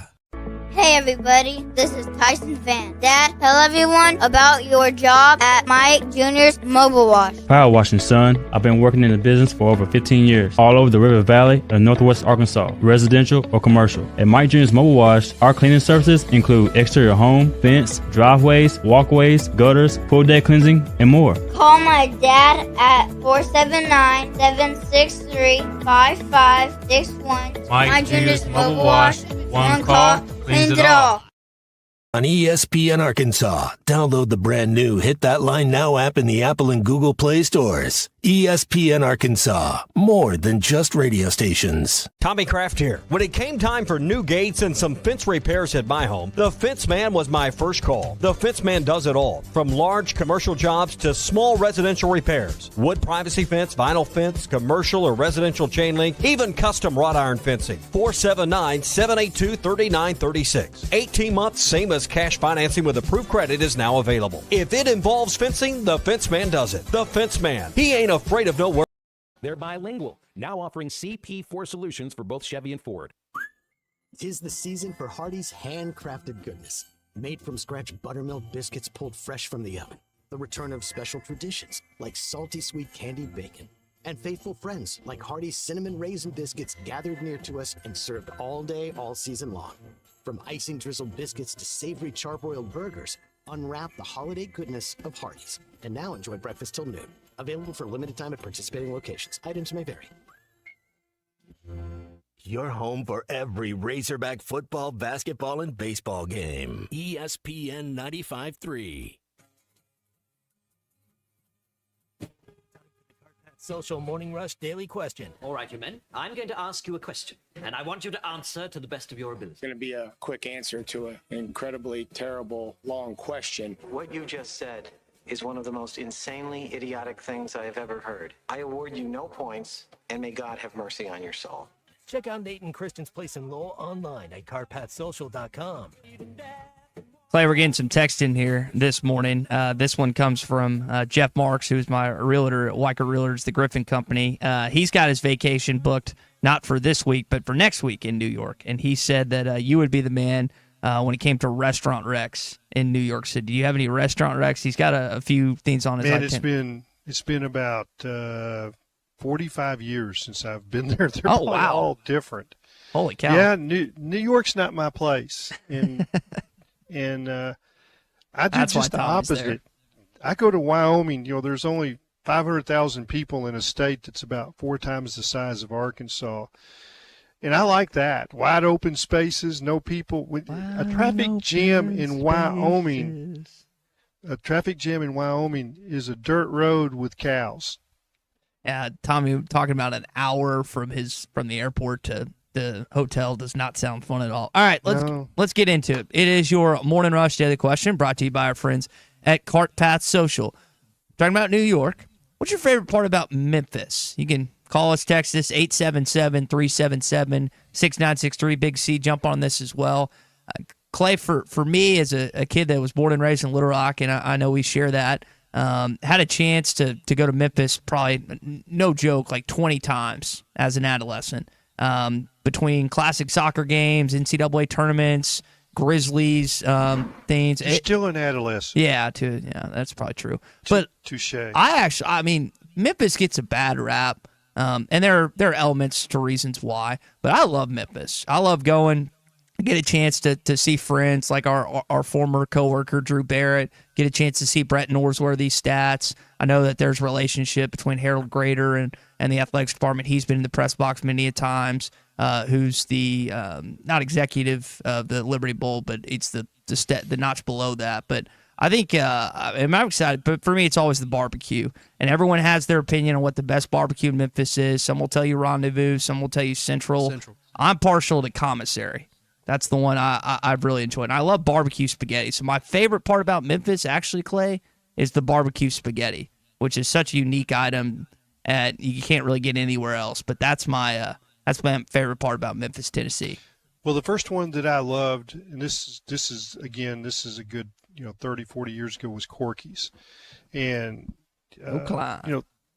Hey everybody, this is Tyson Fan. Dad, tell everyone about your job at Mike Jr.'s Mobile Wash. Power washing, son. I've been working in the business for over 15 years, all over the River Valley and Northwest Arkansas, residential or commercial. At Mike Jr.'s Mobile Wash, our cleaning services include exterior home, fence, driveways, walkways, gutters, pool deck cleansing, and more. Call my dad at 479-763-5561. Mike Jr.'s Mobile Wash. One call, cleans it all. On ESPN Arkansas, download the brand new Hit That Line Now app in the Apple and Google Play stores. ESPN Arkansas, more than just radio stations. Tommy Kraft here. When it came time for new gates and some fence repairs at my home, the Fence Man was my first call. The Fence Man does it all, from large commercial jobs to small residential repairs. Wood privacy fence, vinyl fence, commercial or residential chain link, even custom wrought iron fencing. 479-782-3936. 18 months, same as cash financing with approved credit is now available. If it involves fencing, the Fence Man does it. The Fence Man. He ain't afraid of no work. They're bilingual, now offering CP4 solutions for both Chevy and Ford. 'Tis the season for Hardee's handcrafted goodness. Made from scratch buttermilk biscuits pulled fresh from the oven. The return of special traditions like salty sweet candied bacon. And faithful friends like Hardee's cinnamon raisin biscuits gathered near to us and served all day, all season long. From icing drizzled biscuits to savory charbroiled burgers, unwrap the holiday goodness of Hardee's. And now enjoy breakfast till noon. Available for limited time at participating locations. Items may vary. Your home for every Razorback football, basketball, and baseball game. ESPN 95.3. Social Morning Rush Daily Question. All right, you men. I'm going to ask you a question, and I want you to answer to the best of your ability. It's going to be a quick answer to an incredibly terrible, long question. What you just said is one of the most insanely idiotic things I have ever heard. I award you no points, and may God have mercy on your soul. Check out Nate and Kristen's Place in Lowell online at carpathsocial.com. Clay, we're getting some text in here this morning. This one comes from Jeff Marks, who's my realtor at Weicker Realtors, the Griffin Company. He's got his vacation booked, not for this week, but for next week in New York. And he said that you would be the man when it came to restaurant wrecks in New York City. Do you have any restaurant wrecks? He's got a few things on his Man, it's been about 45 years since I've been there. They're Oh, probably wow. all different. Holy cow. Yeah, New York's not my place. And I do That's why just the Tommy's opposite. there. I go to Wyoming. There's only 500,000 people in a state that's about 4 times the size of Arkansas. And I like that. Wide open spaces, no people. A traffic jam in Wyoming. A traffic jam in Wyoming is a dirt road with cows. Tommy talking about an hour from the airport to the hotel does not sound fun at all. All right, let's get into it. It is your Morning Rush Daily Question brought to you by our friends at Cart Path Social. Talking about New York. What's your favorite part about Memphis? You can call us, text us, 877-377-6963. Big C, jump on this as well. Clay, for me as a kid that was born and raised in Little Rock, and I know we share that, had a chance to go to Memphis probably, no joke, like 20 times as an adolescent. Between classic soccer games, NCAA tournaments, Grizzlies, things. You're still an adolescent. Yeah, that's probably true. But touche. I mean, Memphis gets a bad rap, and there are elements to reasons why. But I love Memphis. I love going, get a chance to see friends like our former coworker Drew Barrett. Get a chance to see Brett Norsworthy's stats. I know that there's a relationship between Harold Grader and the athletics department. He's been in the press box many a times. Who's the not executive of the Liberty Bowl, but it's the notch below that. But I think I'm excited. But for me, it's always the barbecue, and everyone has their opinion on what the best barbecue in Memphis is. Some will tell you Rendezvous, some will tell you Central. I'm partial to Commissary. That's the one I've really enjoyed. And I love barbecue spaghetti. So my favorite part about Memphis, actually, Clay, is the barbecue spaghetti, which is such a unique item that you can't really get anywhere else. But that's my favorite part about Memphis, Tennessee. Well, the first one that I loved, and this is a good 30, 40 years ago, was Corky's, and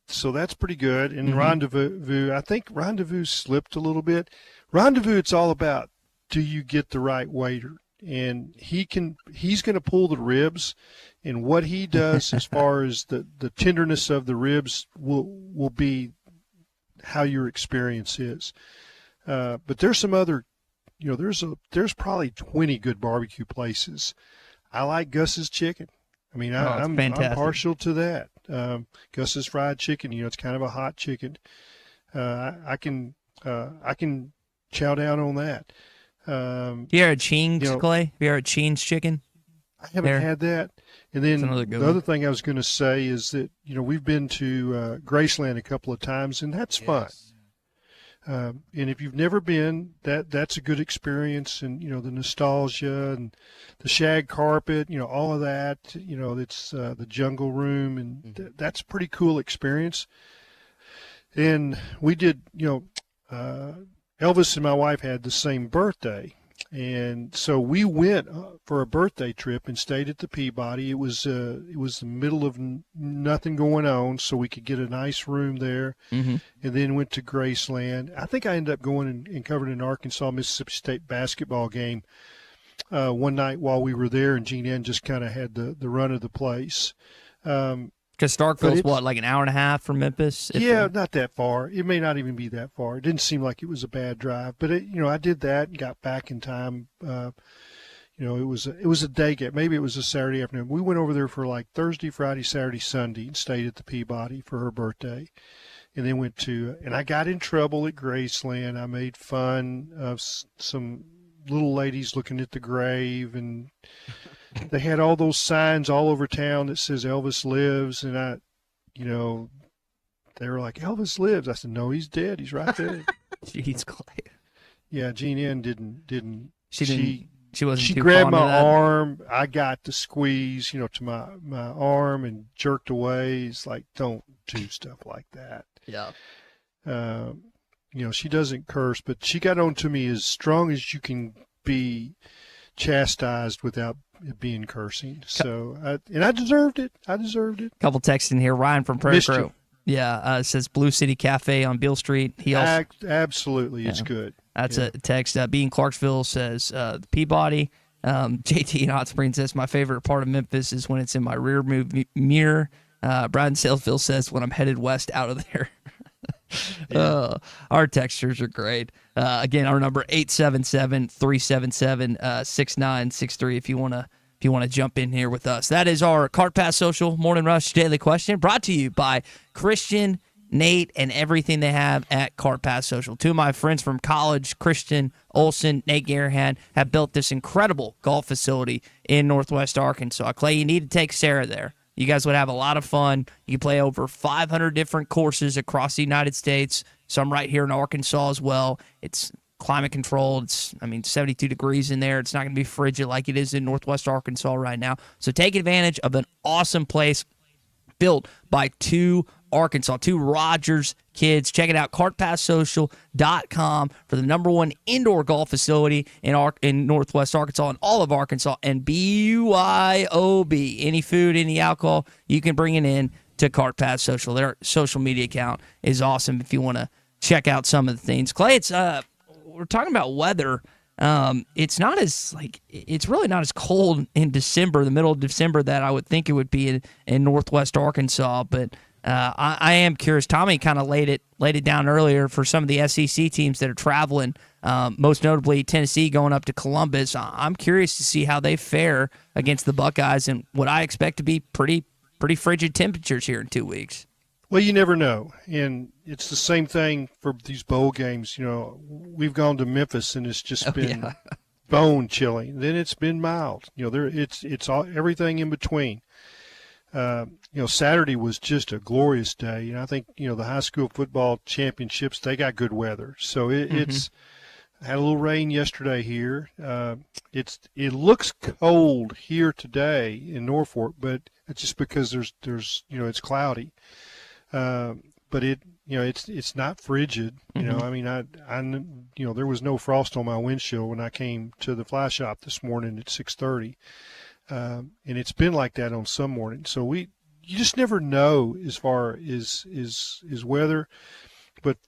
so that's pretty good. And Rendezvous, I think Rendezvous slipped a little bit. Rendezvous, it's all about, do you get the right waiter? And he's going to pull the ribs, and what he does as far as the tenderness of the ribs will be how your experience is. But there's some other, there's probably 20 good barbecue places. I like Gus's chicken. I mean, I'm partial to that. Gus's fried chicken, it's kind of a hot chicken. I can chow down on that. You ever had Ching's, Clay? Have you ever had Ching's chicken? I haven't had that. And then the other thing I was going to say is that, we've been to Graceland a couple of times, and that's fun. And if you've never been, that's a good experience. And, the nostalgia and the shag carpet, all of that, it's the jungle room, and that's a pretty cool experience. And we did, Elvis and my wife had the same birthday. And so we went for a birthday trip and stayed at the Peabody. It was the middle of nothing going on, so we could get a nice room there. And then went to Graceland. I think I ended up going and covered an Arkansas-Mississippi State basketball game one night while we were there, and Gene N just kind of had the run of the place. Because Starkville's like an hour and a half from Memphis? Yeah, not that far. It may not even be that far. It didn't seem like it was a bad drive, but I did that and got back in time. It was a day game. Maybe it was a Saturday afternoon. We went over there for like Thursday, Friday, Saturday, Sunday, and stayed at the Peabody for her birthday, and then and I got in trouble at Graceland. I made fun of some little ladies looking at the grave, and they had all those signs all over town that says Elvis lives, and they were like, Elvis lives. I said, no, he's dead. He's right there. Jeez, Clay. Yeah, Gene N didn't. She wasn't. She too grabbed fond of my that. arm. I got the squeeze, to my arm and jerked away. It's like, don't do stuff like that. Yeah. She doesn't curse, but she got on to me as strong as you can be chastised without it being cursing. So, I deserved it. Couple texts in here. Ryan from Prairie Crow. Yeah, it says Blue City Cafe on Beale Street. He also, absolutely, it's good. That's a text. B in Clarksville says Peabody. JT in Hot Springs says my favorite part of Memphis is when it's in my rear mirror. Brian Salesville says when I'm headed west out of there. Our textures are great. Again, our number 877-377-6963 if you want to jump in here with us. That is our Cart Pass Social Morning Rush Daily Question, brought to you by Christian, Nate, and everything they have at Cart Pass Social. Two of my friends from college, Christian Olson, Nate Garahan, have built this incredible golf facility in Northwest Arkansas. Clay, you need to take Sarah there. You guys would have a lot of fun. You can play over 500 different courses across the United States, some right here in Arkansas as well. It's climate controlled. It's 72 degrees in there. It's not going to be frigid like it is in Northwest Arkansas right now. So take advantage of an awesome place built by two Rogers kids. Check it out, cartpasssocial.com for the #1 indoor golf facility in Northwest Arkansas and all of Arkansas. And BYOB, any food, any alcohol, you can bring it in to Cart Pass Social. Their social media account is awesome if you want to check out some of the things. Clay, we're talking about weather. It's really not as cold in December, the middle of December, that I would think it would be in Northwest Arkansas, but I am curious. Tommy kind of laid it down earlier for some of the SEC teams that are traveling, most notably Tennessee going up to Columbus. I'm curious to see how they fare against the Buckeyes and what I expect to be pretty frigid temperatures here in 2 weeks. Well, you never know, and it's the same thing for these bowl games. We've gone to Memphis, and it's just been bone chilling. Then it's been mild. It's all everything in between. Saturday was just a glorious day. I think, the high school football championships, they got good weather. So it's had a little rain yesterday here. It looks cold here today in Norfolk, but it's just because there's it's cloudy. But it's not frigid. There was no frost on my windshield when I came to the fly shop this morning at 6:30. And it's been like that on some mornings. So you just never know as far as weather. But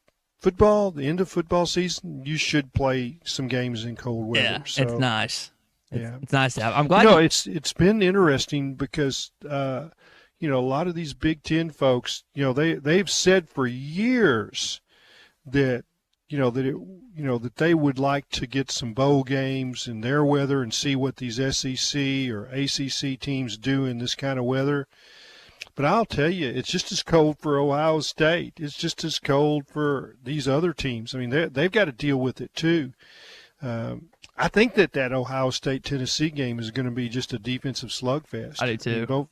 football, the end of football season, you should play some games in cold weather. Yeah, so, it's nice. Yeah, it's nice to have. I'm glad. It's been interesting because a lot of these Big Ten folks, they've said for years that that they would like to get some bowl games in their weather and see what these SEC or ACC teams do in this kind of weather. But I'll tell you, it's just as cold for Ohio State. It's just as cold for these other teams. They've got to deal with it too. I think that Ohio State-Tennessee game is going to be just a defensive slugfest. I do too.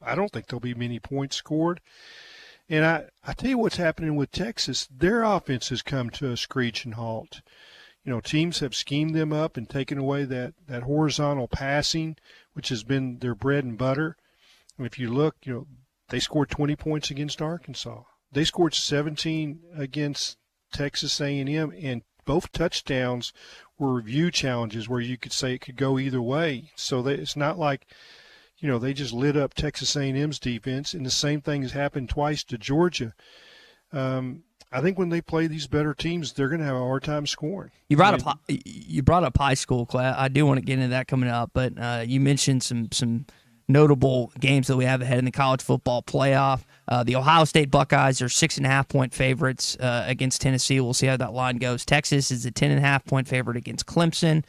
I don't think there'll be many points scored. And I tell you what's happening with Texas. Their offense has come to a screeching halt. Teams have schemed them up and taken away that horizontal passing, which has been their bread and butter. And if you look, they scored 20 points against Arkansas. They scored 17 against Texas A&M, and both touchdowns were review challenges where you could say it could go either way. So it's not like they just lit up Texas A&M's defense, and the same thing has happened twice to Georgia. I think when they play these better teams, they're going to have a hard time scoring. You brought up high school, Clay. I do want to get into that coming up, but you mentioned some notable games that we have ahead in the college football playoff. The Ohio State Buckeyes are 6.5-point favorites against Tennessee. We'll see how that line goes. Texas is a 10.5-point favorite against Clemson.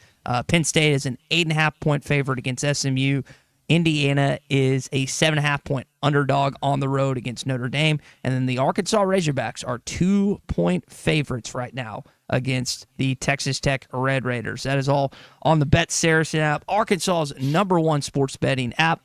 Penn State is an 8.5-point favorite against SMU. Indiana is a 7.5-point underdog on the road against Notre Dame. And then the Arkansas Razorbacks are 2-point favorites right now against the Texas Tech Red Raiders. That is all on the Bet Saracen app, Arkansas's #1 sports betting app.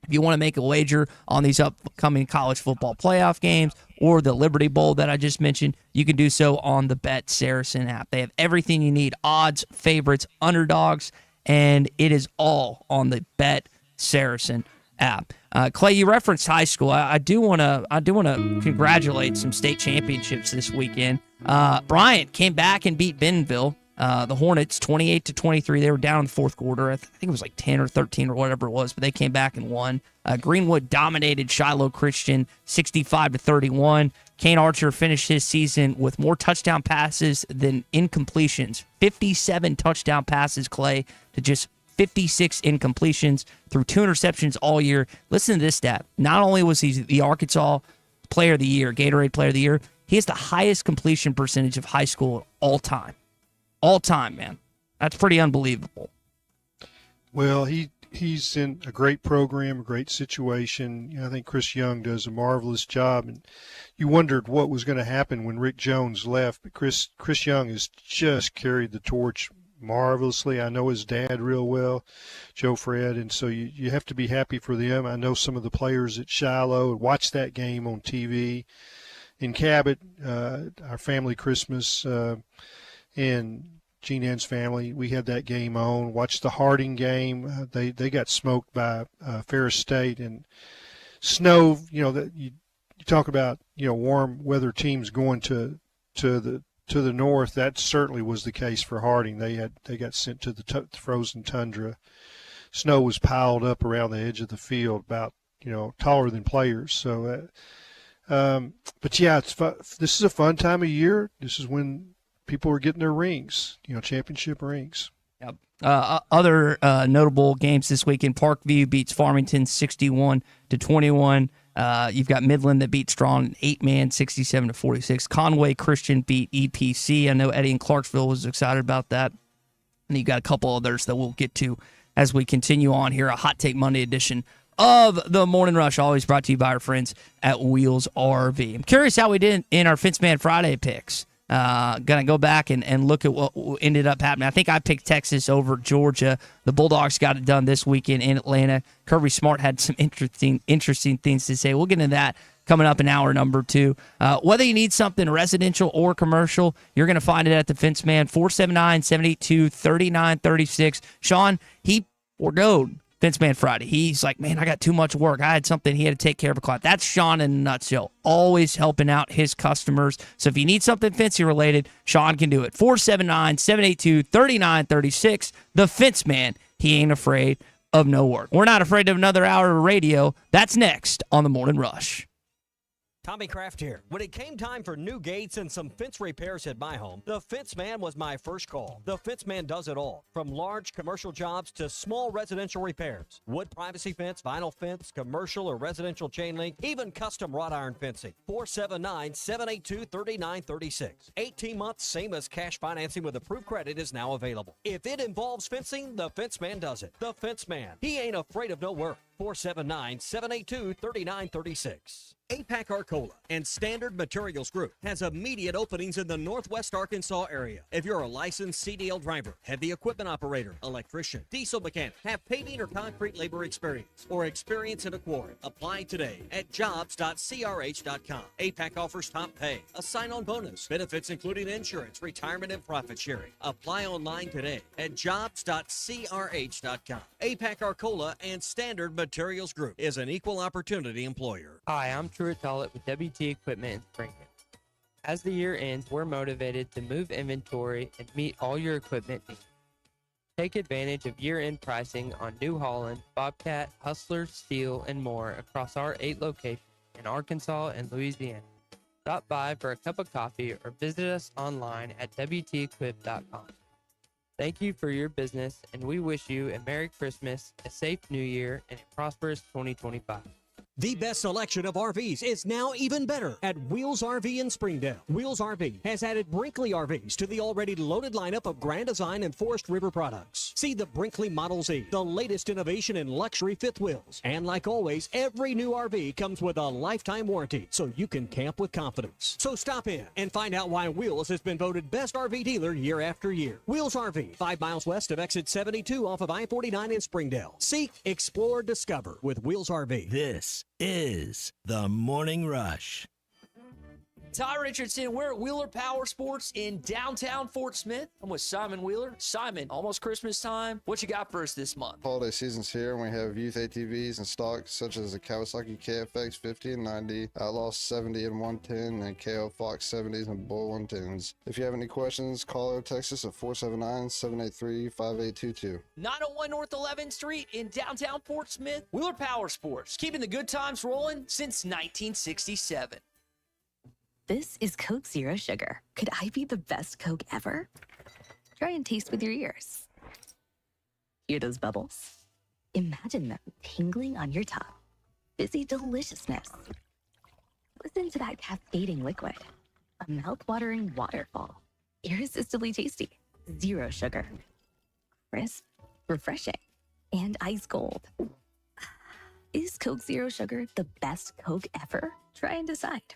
If you want to make a wager on these upcoming college football playoff games or the Liberty Bowl that I just mentioned, you can do so on the Bet Saracen app. They have everything you need, odds, favorites, underdogs, and it is all on the Bet Saracen app. Clay, you referenced high school. I do want to congratulate some state championships this weekend. Bryant came back and beat Bentonville. The Hornets 28-23. They were down in the fourth quarter. I think it was like 10 or 13 or whatever it was, but they came back and won. Greenwood dominated Shiloh Christian 65-31. Kane Archer finished his season with more touchdown passes than incompletions. 57 touchdown passes, Clay, to just 56 incompletions, through 2 interceptions all year. Listen to this stat. Not only was he the Arkansas Player of the Year, Gatorade Player of the Year, He has the highest completion percentage of high school all time. All time, man. That's pretty unbelievable. Well, he's in a great program, a great situation. I think Chris Young does a marvelous job, and you wondered what was going to happen when Rick Jones left. But Chris Young has just carried the torch marvelously. I know his dad real well, Joe Fred, and so you have to be happy for them. I know some of the players at Shiloh watched that game on TV. In Cabot, our family Christmas, and Gene Ann's family, we had that game on. Watched the Harding game. They got smoked by Ferris State, and snow. That you talk about warm weather teams going to the north. That certainly was the case for Harding. They got sent to the frozen tundra. Snow was piled up around the edge of the field, about taller than players. So, but yeah, this is a fun time of year. This is when people are getting their rings, championship rings. Yep. Other notable games this weekend: Parkview beats Farmington 61-21. You've got Midland that beat Strong 8-man 67-46. Conway Christian beat EPC. I know Eddie in Clarksville was excited about that. And you got a couple others that we'll get to as we continue on here. A Hot Take Monday edition of the Morning Rush, always brought to you by our friends at Wheels RV. I'm curious how we did in our Fenceman Friday picks. Gonna go back and look at what ended up happening. I think I picked Texas over Georgia. The Bulldogs got it done this weekend in Atlanta. Kirby Smart had some interesting things to say. We'll get into that coming up in hour number 2. Whether you need something residential or commercial, you're going to find it at the Fenceman. 479-782-3936. Sean, he forgoed Fenceman Friday. He's like, man, I got too much work. I had something. He had to take care of a client. That's Sean in a nutshell. Always helping out his customers. So if you need something Fencey related, Sean can do it. 479-782-3936. The Fenceman. He ain't afraid of no work. We're not afraid of another hour of radio. That's next on the Morning Rush. Tommy Kraft here. When it came time for new gates and some fence repairs at my home, the Fence Man was my first call. The Fence Man does it all, from large commercial jobs to small residential repairs. Wood privacy fence, vinyl fence, commercial or residential chain link, even custom wrought iron fencing. 479-782-3936. 18 months, same as cash financing with approved credit is now available. If it involves fencing, the Fence Man does it. The Fence Man. He ain't afraid of no work. 479-782-3936. APAC Arcola and Standard Materials Group has immediate openings in the Northwest Arkansas area. If you're a licensed CDL driver, heavy equipment operator, electrician, diesel mechanic, have paving or concrete labor experience, or experience in a quarry, apply today at jobs.crh.com. APAC offers top pay, a sign-on bonus, benefits including insurance, retirement, and profit sharing. Apply online today at jobs.crh.com. APAC Arcola and Standard Materials Group is an equal opportunity employer. Hi, I'm Truett Tollett with WT Equipment in Springfield. As the year ends, we're motivated to move inventory and meet all your equipment needs. Take advantage of year-end pricing on New Holland, Bobcat, Hustler, Steel, and more across our 8 locations in Arkansas and Louisiana. Stop by for a cup of coffee or visit us online at WTEquip.com. Thank you for your business, and we wish you a Merry Christmas, a safe New Year, and a prosperous 2025. The best selection of RVs is now even better at Wheels RV in Springdale. Wheels RV has added Brinkley RVs to the already loaded lineup of Grand Design and Forest River products. See the Brinkley Model Z, the latest innovation in luxury fifth wheels. And like always, every new RV comes with a lifetime warranty, so you can camp with confidence. So stop in and find out why Wheels has been voted best RV dealer year after year. Wheels RV, 5 miles west of exit 72 off of I-49 in Springdale. Seek, explore, discover with Wheels RV. This is the Morning Rush. Ty Richardson, we're at Wheeler Power Sports in downtown Fort Smith. I'm with Simon Wheeler. Simon, almost Christmas time. What you got for us this month? Holiday season's here, and we have youth ATVs in stock, such as the Kawasaki KFX 50 and 90, Outlaw 70 and 110, and KO Fox 70s and Bull 110s. If you have any questions, call or text us at 479-783-5822. 901 North 11th Street in downtown Fort Smith. Wheeler Power Sports, keeping the good times rolling since 1967. This is Coke Zero Sugar. Could I be the best Coke ever? Try and taste with your ears. Hear those bubbles? Imagine them tingling on your tongue. Fizzy deliciousness. Listen to that cascading liquid. a mouth-watering waterfall. Irresistibly tasty. Zero sugar. Crisp, refreshing, and ice cold. Is Coke Zero Sugar the best Coke ever? Try and decide.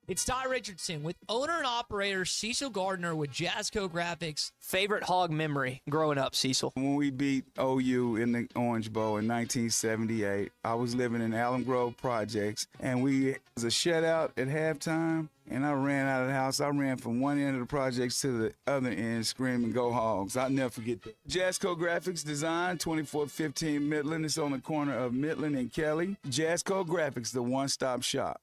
It's Ty Richardson with owner and operator Cecil Gardner with Jazzco Graphics. Favorite hog memory growing up, Cecil? When we beat OU in the Orange Bowl in 1978, I was living in Allen Grove Projects, and it was a shutout at halftime, and I ran out of the house. I ran from one end of the projects to the other end screaming, "Go Hogs." I'll never forget that. Jazzco Graphics Design, 2415 Midland. It's on the corner of Midland and Kelly. Jazzco Graphics, the one-stop shop.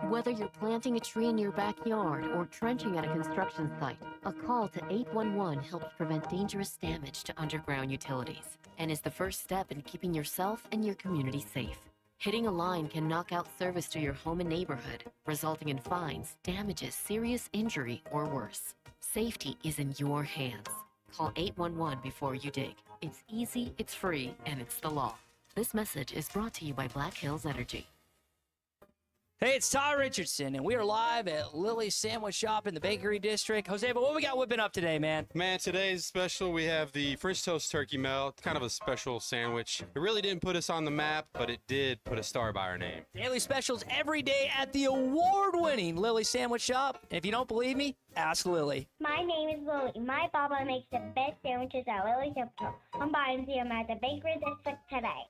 Whether you're planting a tree in your backyard or trenching at a construction site, a call to 811 helps prevent dangerous damage to underground utilities and is the first step in keeping yourself and your community safe. Hitting a line can knock out service to your home and neighborhood, resulting in fines, damages, serious injury, or worse. Safety is in your hands. Call 811 before you dig. It's easy, it's free, and it's the law. This message is brought to you by Black Hills Energy. Hey, it's Ty Richardson, and we are live at Lily's Sandwich Shop in the Bakery District. Jose, but what we got whipping up today, man? Man, today's special, we have the French toast turkey melt, kind of a special sandwich. It really didn't put us on the map, but it did put a star by our name. Daily specials every day at the award-winning Lily's Sandwich Shop. And if you don't believe me, ask Lily. My name is Lily. My papa makes the best sandwiches at Lily's Sandwich Shop. I'm buying them at the Bakery District today.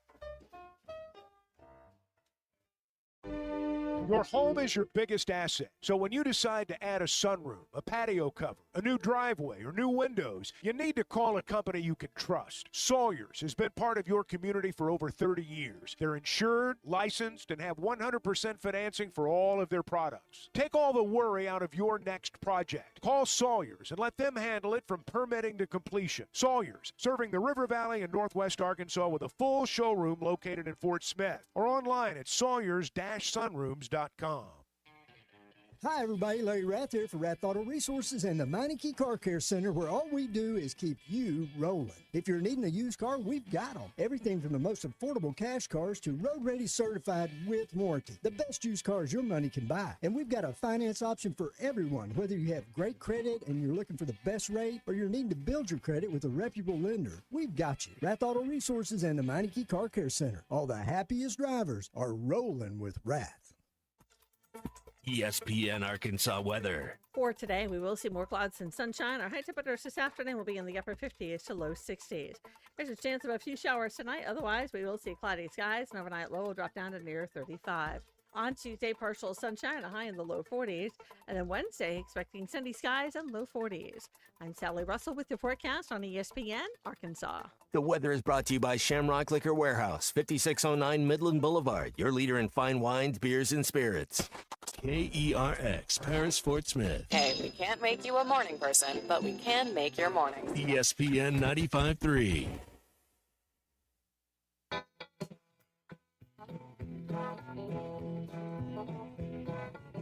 Your home is your biggest asset. So when you decide to add a sunroom, a patio cover, a new driveway, or new windows, you need to call a company you can trust. Sawyers has been part of your community for over 30 years. They're insured, licensed, and have 100% financing for all of their products. Take all the worry out of your next project. Call Sawyers and let them handle it from permitting to completion. Sawyers, serving the River Valley and Northwest Arkansas with a full showroom located in Fort Smith or online at sawyers-sunrooms.com. Hi, everybody. Larry Rath here for Rath Auto Resources and the Meineke Car Care Center, where all we do is keep you rolling. If you're needing a used car, we've got them. Everything from the most affordable cash cars to road-ready certified with warranty. The best used cars your money can buy. And we've got a finance option for everyone, whether you have great credit and you're looking for the best rate or you're needing to build your credit with a reputable lender. We've got you. Rath Auto Resources and the Meineke Car Care Center. All the happiest drivers are rolling with Rath. ESPN Arkansas weather. For today, we will see more clouds and sunshine. Our high temperatures this afternoon will be in the upper 50s to low 60s. There's a chance of a few showers tonight. Otherwise, we will see cloudy skies. An overnight low will drop down to near 35. On Tuesday, partial sunshine, a high in the low 40s. And then Wednesday, expecting sunny skies and low 40s. I'm Sally Russell with the forecast on ESPN Arkansas. The weather is brought to you by Shamrock Liquor Warehouse, 5609 Midland Boulevard, your leader in fine wines, beers, and spirits. KERX, Paris, Fort Smith. Hey, we can't make you a morning person, but we can make your morning. ESPN 95.3.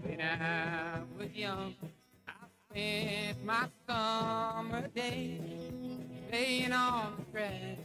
When I was young, I spent my summer days playing on the track.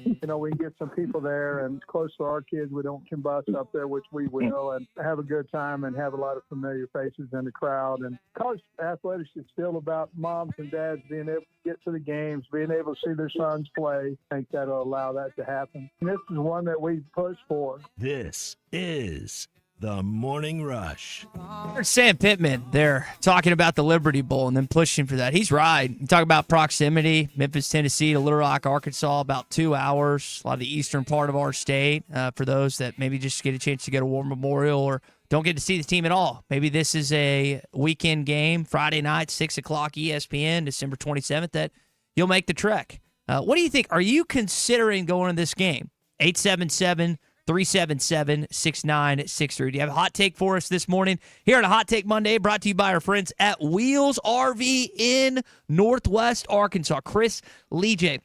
You know, we can get some people there and close to our kids. We don't combust up there, which we will, and have a good time and have a lot of familiar faces in the crowd. And college athletics is still about moms and dads being able to get to the games, being able to see their sons play. I think that'll allow that to happen. And this is one that we push for. This is the Morning Rush. There's Sam Pittman. They're talking about the Liberty Bowl and then pushing for that. He's right. You talk about proximity, Memphis, Tennessee to Little Rock, Arkansas, about 2 hours. A lot of the eastern part of our state. For those that maybe just get a chance to go to War Memorial or don't get to see the team at all. Maybe this is a weekend game, Friday night, 6 o'clock ESPN, December 27th, that you'll make the trek. What do you think? Are you considering going to this game? 877-377-6963. Do you have a hot take for us this morning? Here on a Hot Take Monday, brought to you by our friends at Wheels RV in Northwest Arkansas. Chris, Lee J.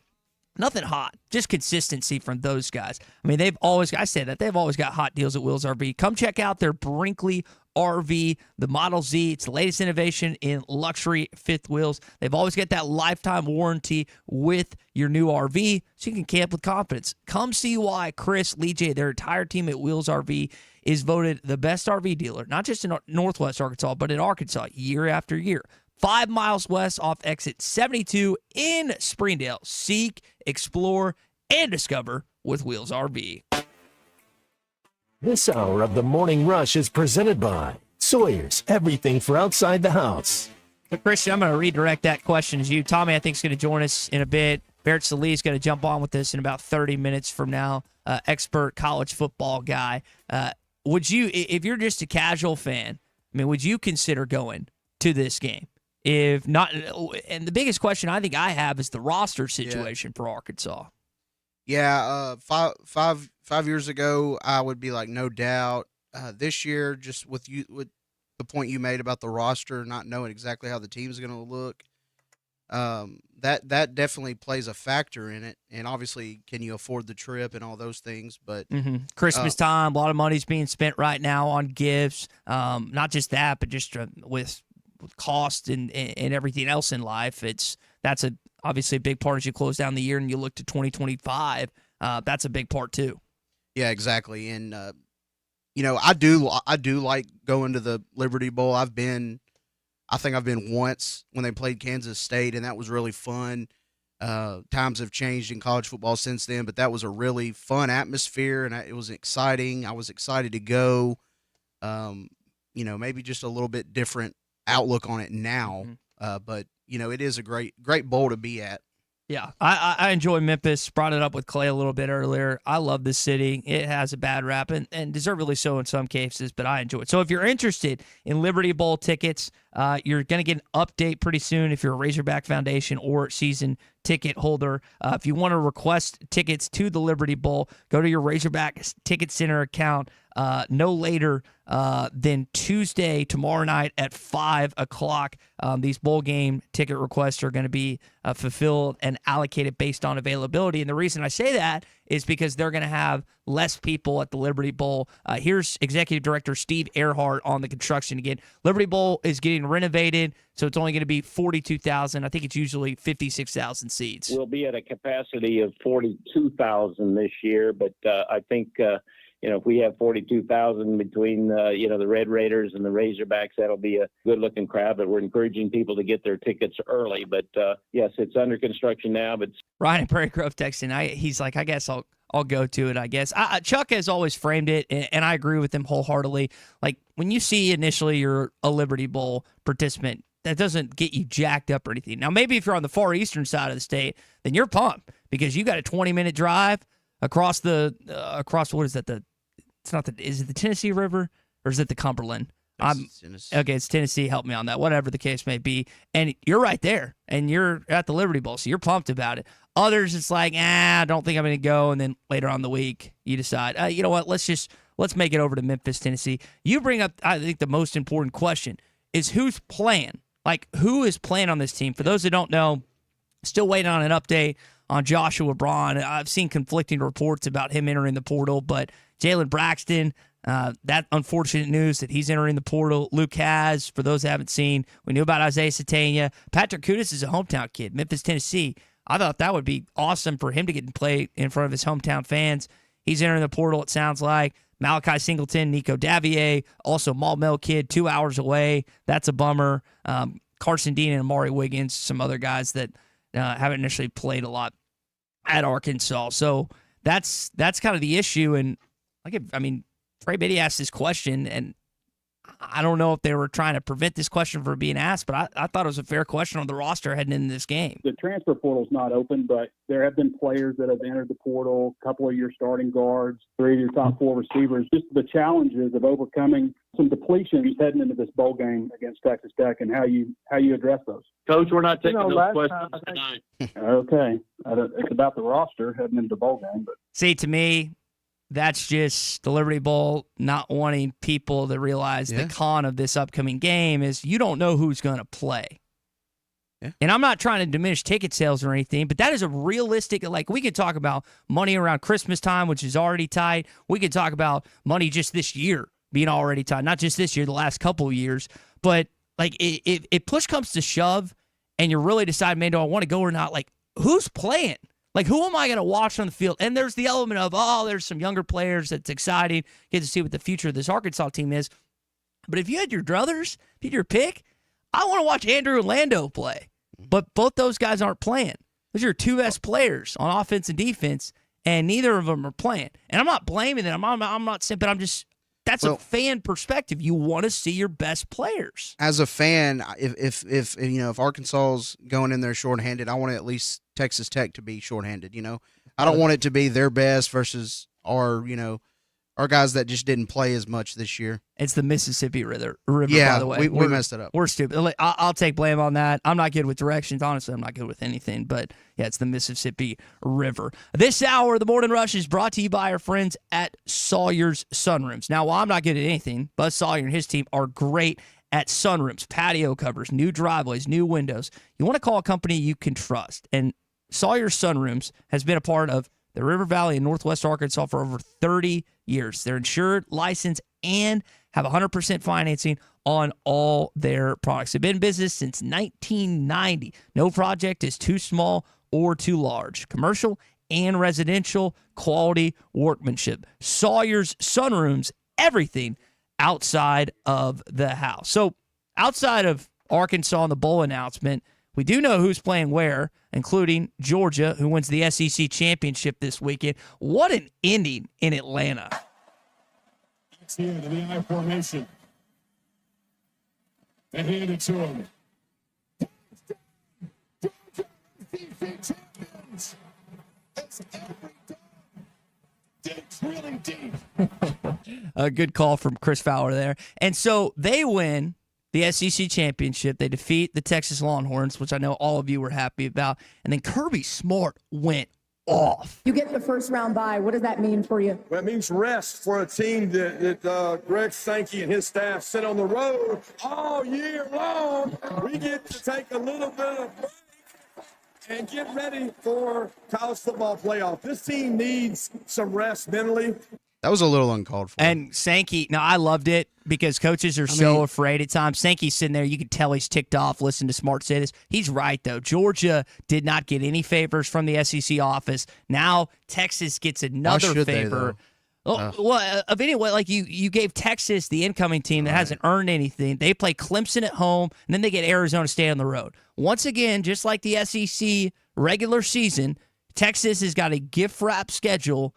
Nothing hot, just consistency from those guys. I mean, they've always got hot deals at Wheels RV. Come check out their Brinkley RV, the Model Z. It's the latest innovation in luxury fifth wheels. They've always got that lifetime warranty with your new RV, so you can camp with confidence. Come see why Chris, Lee J, their entire team at Wheels RV is voted the best RV dealer, not just in Northwest Arkansas, but in Arkansas year after year. 5 miles west off exit 72 in Springdale. Seek, explore, and discover with Wheels RV. This hour of the Morning Rush is presented by Sawyer's, everything for outside the house. So, Christian, I'm going to redirect that question to you. Tommy, I think, is going to join us in a bit. Barrett Salee is going to jump on with us in about 30 minutes from now. Expert college football guy. Would you, if you're just a casual fan, I mean, would you consider going to this game? If not, and the biggest question I think I have is the roster situation for Arkansas. Yeah, 5 years ago, I would be like, no doubt. This year, just with the point you made about the roster, not knowing exactly how the team is going to look, that definitely plays a factor in it. And obviously, can you afford the trip and all those things? But Christmas time, a lot of money's being spent right now on gifts. Not just that, but just with cost and everything else in life. That's obviously a big part as you close down the year and you look to 2025. That's a big part too. Yeah, exactly. And I do like going to the Liberty Bowl. I think I've been once when they played Kansas State, and that was really fun. Times have changed in college football since then, but that was a really fun atmosphere, and it was exciting. I was excited to go. Maybe just a little bit different outlook on it now, but it is a great bowl to be at. Yeah, I enjoy Memphis. Brought it up with Clay a little bit earlier. I love this city. It has a bad rap, and deservedly so in some cases, but I enjoy it. So if you're interested in Liberty Bowl tickets, you're going to get an update pretty soon if you're a Razorback Foundation or season ticket holder. If you want to request tickets to the Liberty Bowl, go to your Razorback Ticket Center account no later than Tuesday, tomorrow night at 5 o'clock. These bowl game ticket requests are going to be fulfilled and allocated based on availability. And the reason I say that is because they're going to have less people at the Liberty Bowl. Here's Executive Director Steve Earhart on the construction again. Liberty Bowl is getting renovated, so it's only going to be 42,000. I think it's usually 56,000 seats. We'll be at a capacity of 42,000 this year, but I think if we have 42,000 between the Red Raiders and the Razorbacks, that'll be a good-looking crowd. But we're encouraging people to get their tickets early. But yes, it's under construction now. But Ryan in Prairie Grove texting. He's like, I guess I'll go to it. I guess Chuck has always framed it, and I agree with him wholeheartedly. Like when you see initially you're a Liberty Bowl participant, that doesn't get you jacked up or anything. Now maybe if you're on the far eastern side of the state, then you're pumped because you got a 20-minute drive across what is that is it the Tennessee River or is it the Cumberland? Okay, it's Tennessee. Help me on that. Whatever the case may be. And you're right there, and you're at the Liberty Bowl, so you're pumped about it. Others, it's like, I don't think I'm going to go. And then later on in the week, you decide, you know what, let's make it over to Memphis, Tennessee. You bring up, I think, the most important question is who's playing? Like, who is playing on this team? For those that don't know, still waiting on an update on Joshua Braun. I've seen conflicting reports about him entering the portal, but Jalen Braxton, that unfortunate news that he's entering the portal. Luke Has, for those that haven't seen, we knew about Isaiah Satania. Patrick Kudus is a hometown kid, Memphis, Tennessee. I thought that would be awesome for him to get and play in front of his hometown fans. He's entering the portal, it sounds like. Malachi Singleton, Nico Davier, also Maul kid, 2 hours away. That's a bummer. Carson Dean and Amari Wiggins, some other guys that haven't initially played a lot at Arkansas. So that's kind of the issue. And Trey Biddy asked this question, and I don't know if they were trying to prevent this question from being asked, but I thought it was a fair question on the roster heading into this game. The transfer portal's not open, but there have been players that have entered the portal, a couple of your starting guards, 3 of your top 4 receivers. Just the challenges of overcoming some depletions heading into this bowl game against Texas Tech and how you address those. Coach, we're not taking those questions tonight. Okay. It's about the roster heading into the bowl game. But see, to me, that's just the Liberty Bowl not wanting people to realize the con of this upcoming game is you don't know who's going to play. Yeah. And I'm not trying to diminish ticket sales or anything, but that is a realistic, like we could talk about money around Christmas time, which is already tight. We could talk about money just this year being already tied, not just this year, the last couple of years, but like if push comes to shove and you're really deciding, man, do I want to go or not? Like, who's playing? Like, who am I going to watch on the field? And there's the element of, there's some younger players that's exciting. Get to see what the future of this Arkansas team is. But if you had your druthers, if you had your pick, I want to watch Andrew and Lando play. But both those guys aren't playing. Those are your two best players on offense and defense, and neither of them are playing. And I'm not blaming them. I'm not simping. I'm just, that's a fan perspective. You want to see your best players. As a fan, if Arkansas's going in there shorthanded, I want at least Texas Tech to be shorthanded. I don't want it to be their best versus our guys that just didn't play as much this year. It's the Mississippi River, yeah, by the way. We messed it up. We're stupid. I'll take blame on that. I'm not good with directions. Honestly, I'm not good with anything. But, yeah, it's the Mississippi River. This hour, the Morning Rush is brought to you by our friends at Sawyer's Sunrooms. Now, while I'm not good at anything, Buzz Sawyer and his team are great at sunrooms, patio covers, new driveways, new windows. You want to call a company you can trust. And Sawyer's Sunrooms has been a part of the River Valley in Northwest Arkansas for over 30 years. They're insured, licensed, and have 100% financing on all their products. They've been in business since 1990. No project is too small or too large. Commercial and residential quality workmanship. Sawyer's Sunrooms, everything outside of the house. So outside of Arkansas and the bowl announcement, we do know who's playing where, including Georgia, who wins the SEC championship this weekend. What an ending in Atlanta. It's here, the I formation. They hand it to him. SEC champions. It's every time. It's really deep. A good call from Chris Fowler there. And so they win the SEC championship. They defeat the Texas Longhorns, which I know all of you were happy about. And then Kirby Smart went off. You get the first round bye. What does that mean for you? Well, it means rest for a team that Greg Sankey and his staff sit on the road all year long. We get to take a little bit of break and get ready for college football playoff. This team needs some rest mentally. That was a little uncalled for. And Sankey, now I loved it because coaches are so afraid at times. Sankey's sitting there. You can tell he's ticked off. Listen to Smart say this. He's right, though. Georgia did not get any favors from the SEC office. Now Texas gets another favor. Of anyway, like you gave Texas, the incoming team that hasn't earned anything. They play Clemson at home, and then they get Arizona State on the road. Once again, just like the SEC regular season, Texas has got a gift-wrap schedule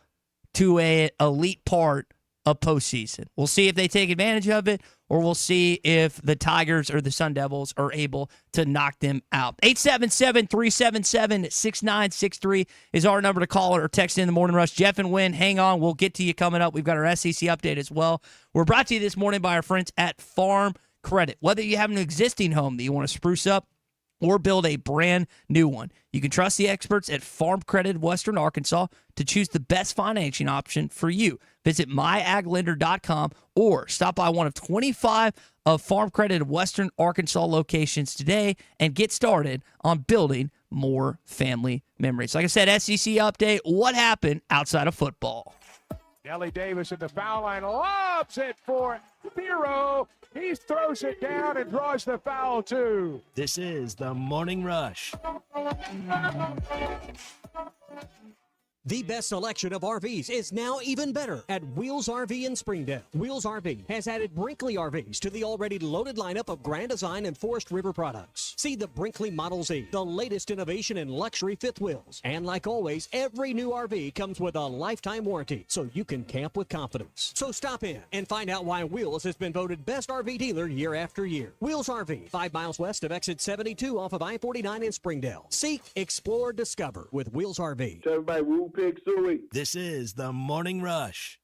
to an elite part of postseason. We'll see if they take advantage of it, or we'll see if the Tigers or the Sun Devils are able to knock them out. 877-377-6963 is our number to call or text in the Morning Rush. Jeff and Wynn, hang on. We'll get to you coming up. We've got our SEC update as well. We're brought to you this morning by our friends at Farm Credit. Whether you have an existing home that you want to spruce up or build a brand new one, you can trust the experts at Farm Credit Western Arkansas to choose the best financing option for you. Visit myaglender.com or stop by one of 25 of Farm Credit Western Arkansas locations today and get started on building more family memories. Like I said, SEC update, what happened outside of football? Nelly Davis at the foul line, lobs it for Thero. He throws it down and draws the foul, too. This is the Morning Rush. The best selection of RVs is now even better at Wheels RV in Springdale. Wheels RV has added Brinkley RVs to the already loaded lineup of Grand Design and Forest River products. See the Brinkley Model Z, the latest innovation in luxury fifth wheels. And like always, every new RV comes with a lifetime warranty, so you can camp with confidence. So stop in and find out why Wheels has been voted best RV dealer year after year. Wheels RV, 5 miles west of exit 72 off of I-49 in Springdale. Seek, explore, discover with Wheels RV. Everybody, woo pick suey. This is the Morning Rush.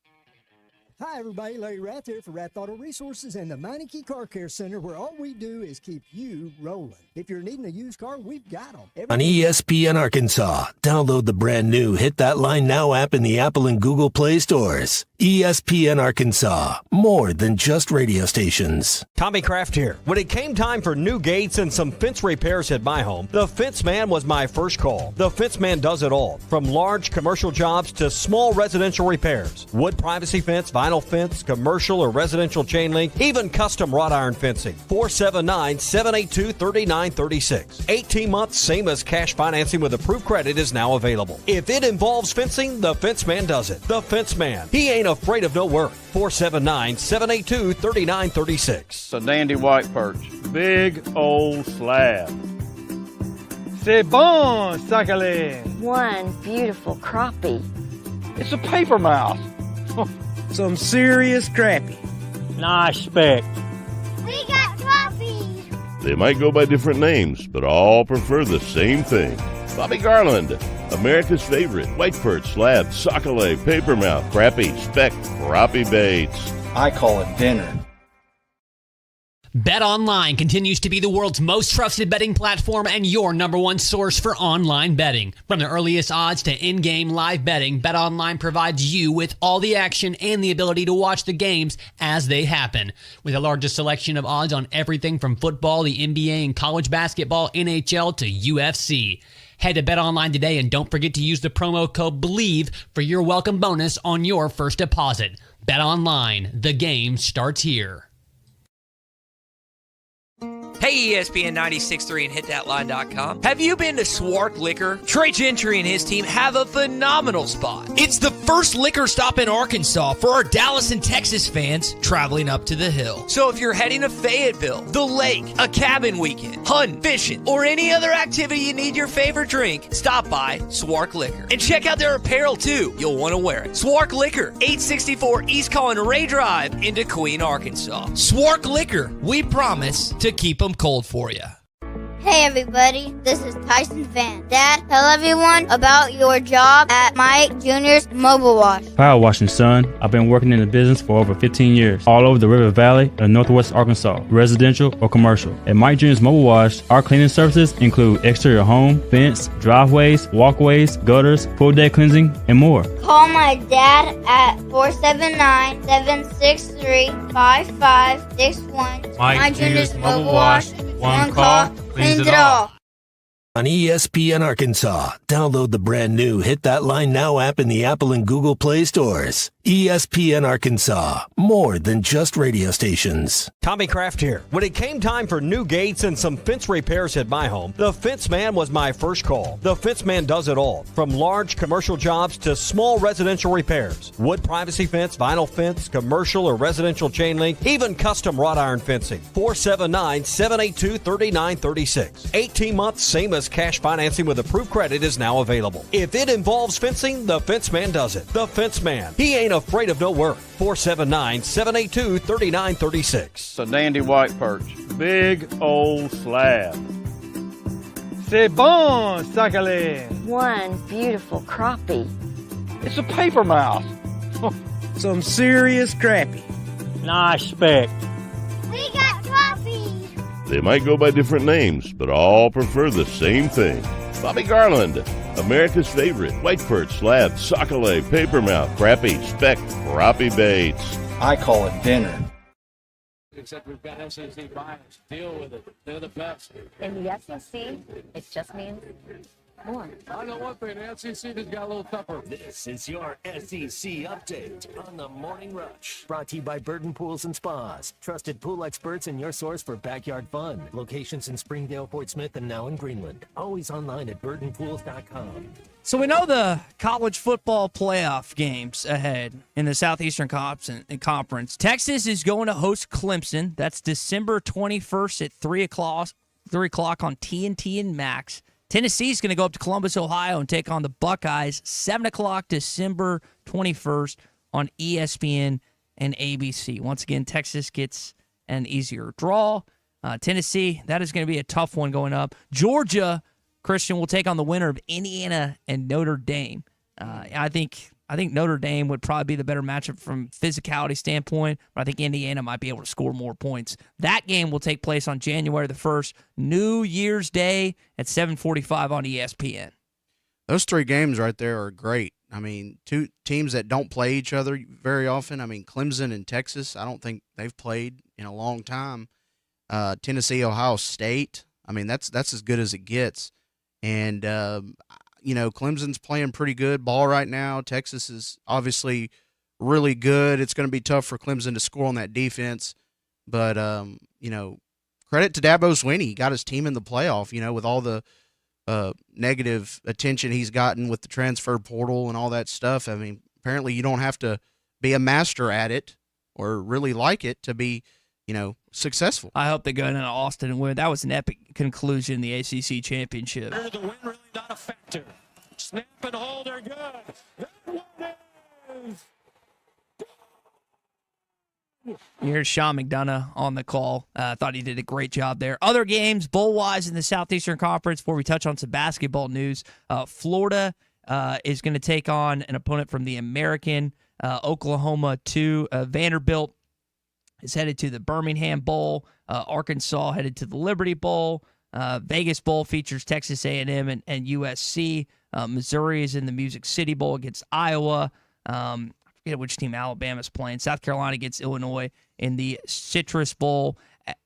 Hi, everybody. Larry Rath here for Rath Auto Resources and the Meineke Car Care Center, where all we do is keep you rolling. If you're needing a used car, we've got them. On ESPN Arkansas, download the brand new Hit That Line Now app in the Apple and Google Play stores. ESPN Arkansas, more than just radio stations. Tommy Kraft here. When it came time for new gates and some fence repairs at my home, the Fence Man was my first call. The Fence Man does it all, from large commercial jobs to small residential repairs. Wood privacy fence, vinyl vinyl fence, commercial or residential chain link, even custom wrought iron fencing. 479-782-3936. 18 months, same as cash financing with approved credit is now available. If it involves fencing, the Fence Man does it. The Fence Man. He ain't afraid of no work. 479-782-3936. It's a dandy white perch. Big old slab. C'est bon, sacalé. One beautiful crappie. It's a paper mouse. Some serious crappie. Nice speck. We got trophies. They might go by different names, but all prefer the same thing. Bobby Garland, America's favorite, white perch, slab, sockeye, papermouth, crappie, speck, crappie baits. I call it dinner. BetOnline continues to be the world's most trusted betting platform and your number one source for online betting. From the earliest odds to in-game live betting, BetOnline provides you with all the action and the ability to watch the games as they happen. With the largest selection of odds on everything from football, the NBA, and college basketball, NHL to UFC. Head to BetOnline today and don't forget to use the promo code BELIEVE for your welcome bonus on your first deposit. BetOnline, the game starts here. Hey, ESPN 96.3 and hitthatline.com. Have you been to Swark Liquor? Trey Gentry and his team have a phenomenal spot. It's the first liquor stop in Arkansas for our Dallas and Texas fans traveling up to the hill. So if you're heading to Fayetteville, the lake, a cabin weekend, hunting, fishing, or any other activity you need your favorite drink, stop by Swark Liquor. And check out their apparel too. You'll want to wear it. Swark Liquor, 864 East Collin Ray Drive in Queen, Arkansas. Swark Liquor, we promise to keep them cold for you. Hey everybody, this is Tyson Van. Dad, tell everyone about your job at Mike Jr.'s Mobile Wash. Power washing, son. I've been working in the business for over 15 years, all over the River Valley and Northwest Arkansas, residential or commercial. At Mike Jr.'s Mobile Wash, our cleaning services include exterior home, fence, driveways, walkways, gutters, pool deck cleansing, and more. Call my dad at 479-763-5561. Mike Jr.'s Mobile Wash. One call cleans it all. On ESPN Arkansas, download the brand new Hit That Line Now app in the Apple and Google Play stores. ESPN Arkansas, more than just radio stations. Tommy Kraft here. When it came time for new gates and some fence repairs at my home, the Fence Man was my first call. The Fence Man does it all, from large commercial jobs to small residential repairs. Wood privacy fence, vinyl fence, commercial or residential chain link, even custom wrought iron fencing. 479-782-3936. 18 months, same as cash financing with approved credit is now available. If it involves fencing, the Fence Man does it. The Fence Man. He ain't afraid of no work. 479-782-3936. It's a dandy white perch. Big old slab. C'est bon, sacalé. One beautiful crappie. It's a paper mouse. Some serious crappie. Nice speck. We got trophies. They might go by different names, but all prefer the same thing. Bobby Garland, America's favorite, white perch, slab, sockeye, papermouth, crappie, speck, crappie baits. I call it dinner. Except we've got SEC bias. Deal with it. They're the best. In the SEC, it just means more. I know one thing. The SEC just got a little tougher. This is your SEC update on the Morning Rush. Brought to you by Burton Pools and Spas. Trusted pool experts and your source for backyard fun. Locations in Springdale, Fort Smith, and now in Greenland. Always online at burtonpools.com. So we know the college football playoff games ahead in the Southeastern Conference. Texas is going to host Clemson. That's December 21st at 3 o'clock on TNT and Max. Tennessee is going to go up to Columbus, Ohio, and take on the Buckeyes, 7 o'clock December 21st on ESPN and ABC. Once again, Texas gets an easier draw. Tennessee, that is going to be a tough one going up. Georgia, Christian, will take on the winner of Indiana and Notre Dame. I think Notre Dame would probably be the better matchup from physicality standpoint, but I think Indiana might be able to score more points. That game will take place on January the 1st, New Year's Day at 7:45 on ESPN. Those three games right there are great. I mean, two teams that don't play each other very often. I mean, Clemson and Texas, I don't think they've played in a long time. Tennessee, Ohio State, I mean, that's as good as it gets. And, Clemson's playing pretty good ball right now. Texas is obviously really good. It's going to be tough for Clemson to score on that defense. But, credit to Dabo Swinney. He got his team in the playoff, with all the negative attention he's gotten with the transfer portal and all that stuff. I mean, apparently you don't have to be a master at it or really like it to be, successful. I hope they go into Austin and win. That was an epic conclusion in the ACC championship. The win really not a factor. Snap and hold are good. That one is. You heard Sean McDonough on the call. Thought he did a great job there. Other games, bowl-wise in the Southeastern Conference, before we touch on some basketball news, Florida is going to take on an opponent from the American. Oklahoma 2. Vanderbilt is headed to the Birmingham Bowl. Arkansas headed to the Liberty Bowl. Vegas Bowl features Texas A&M and USC. Missouri is in the Music City Bowl against Iowa. I forget which team Alabama's playing. South Carolina gets Illinois in the Citrus Bowl.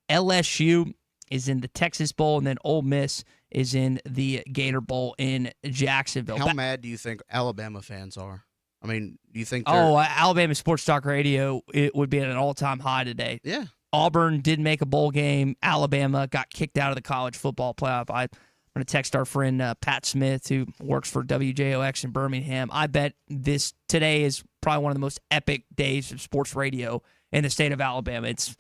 LSU is in the Texas Bowl, and then Ole Miss is in the Gator Bowl in Jacksonville. How mad do you think Alabama fans are? I mean, do you think Alabama Sports Talk Radio, it would be at an all-time high today. Yeah. Auburn did make a bowl game. Alabama got kicked out of the college football playoff. I'm going to text our friend Pat Smith, who works for WJOX in Birmingham. I bet today is probably one of the most epic days of sports radio in the state of Alabama. It's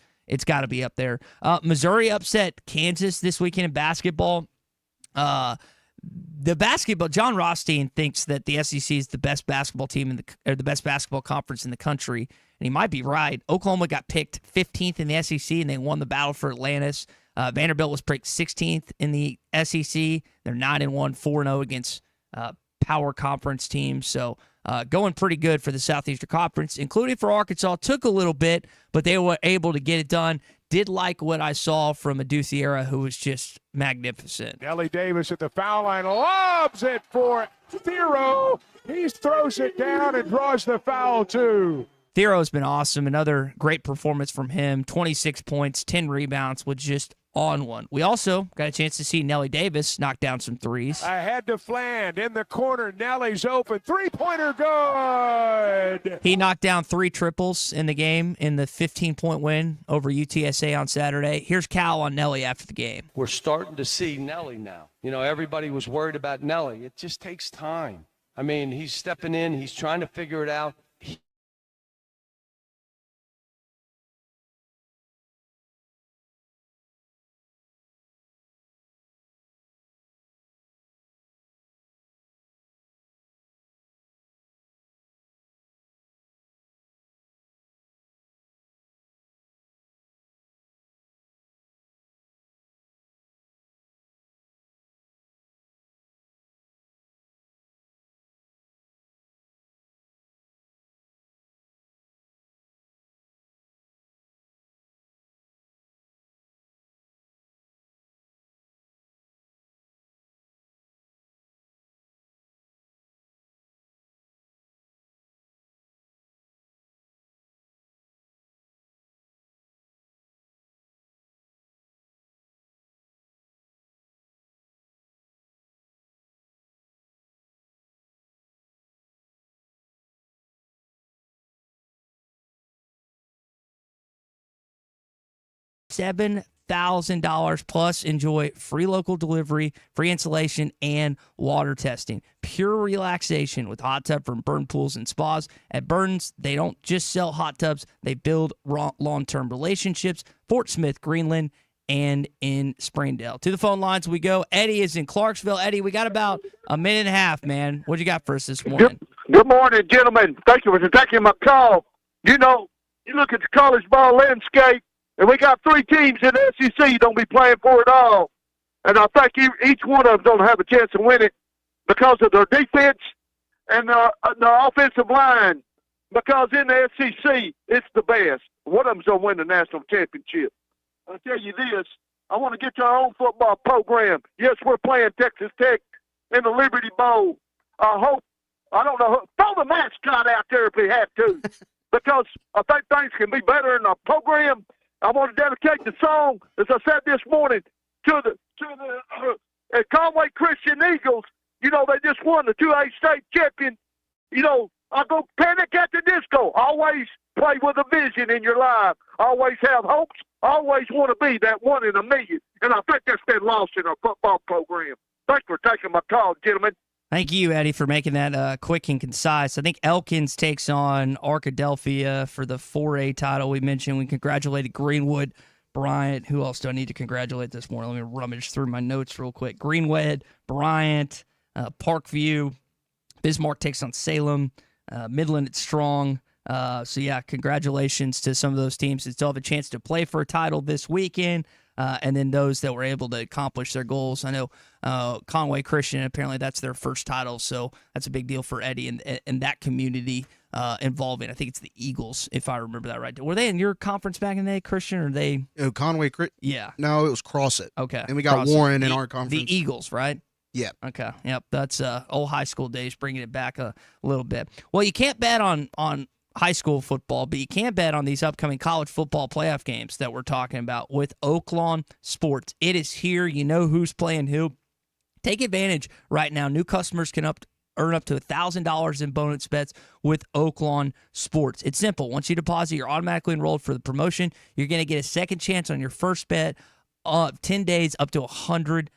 got to be up there. Missouri upset Kansas this weekend in basketball. The basketball, John Rothstein thinks that the SEC is the best basketball team or the best basketball conference in the country, and he might be right. Oklahoma got picked 15th in the SEC, and they won the battle for Atlantis. Vanderbilt was picked 16th in the SEC. They're 9-1, 4-0 against power conference teams. So going pretty good for the Southeastern Conference, including for Arkansas. Took a little bit, but they were able to get it done. Did like what I saw from Aduciera, who was just magnificent. Nelly Davis at the foul line, lobs it for Thero. He throws it down and draws the foul, too. Thero's been awesome. Another great performance from him. 26 points, 10 rebounds, was just on one. We also got a chance to see Nelly Davis knock down some threes. Ahead to Fland in the corner. Nelly's open. Three-pointer good. He knocked down 3 triples in the game in the 15-point win over UTSA on Saturday. Here's Cal on Nelly after the game. We're starting to see Nelly now. Everybody was worried about Nelly. It just takes time. I mean, he's stepping in. He's trying to figure it out. $7,000 plus enjoy free local delivery, free installation, and water testing. Pure relaxation with hot tub from Burn Pools and Spas. At Burns, they don't just sell hot tubs, they build long-term relationships. Fort Smith, Greenland, and in Springdale. To the phone lines we go. Eddie is in Clarksville. Eddie, we got about a minute and a half, man. What you got for us this morning? Good morning, gentlemen. Thank you for taking my call. You look at the college ball landscape, and we got 3 teams in the SEC don't be playing for it all. And I think each one of them don't have a chance to win it because of their defense and their offensive line. Because in the SEC, it's the best. One of them's going to win the national championship. I'll tell you this. I want to get to our own football program. Yes, we're playing Texas Tech in the Liberty Bowl. Throw the mascot out there if we have to. Because I think things can be better in our program. I want to dedicate the song, as I said this morning, to the Conway Christian Eagles. They just won the 2A state champion. I go panic at the disco. Always play with a vision in your life. Always have hopes. Always want to be that one in a million. And I think that's been lost in our football program. Thanks for taking my call, gentlemen. Thank you, Eddie, for making that quick and concise. I think Elkins takes on Arkadelphia for the 4A title we mentioned. We congratulated Greenwood, Bryant. Who else do I need to congratulate this morning? Let me rummage through my notes real quick. Greenwood, Bryant, Parkview. Bismarck takes on Salem. Midland, it's Strong. So, yeah, congratulations to some of those teams that still have a chance to play for a title this weekend. And then those that were able to accomplish their goals. I know Conway Christian, apparently that's their first title, so that's a big deal for Eddie and that community involving, I think it's the Eagles, if I remember that right. Were they in your conference back in the day, Christian, or they? Conway Yeah. No, it was Crossit. Okay. And we got Warren in our conference. The Eagles, right? Yeah. Okay. Yep. That's old high school days, bringing it back a little bit. Well, you can't bet on high school football, but you can bet on these upcoming college football playoff games that we're talking about with Oaklawn Sports. It is here. You know who's playing who. Take advantage right now. New customers can earn up to $1,000 in bonus bets with Oaklawn Sports. It's simple. Once you deposit, you're automatically enrolled for the promotion. You're going to get a second chance on your first bet of 10 days up to $100.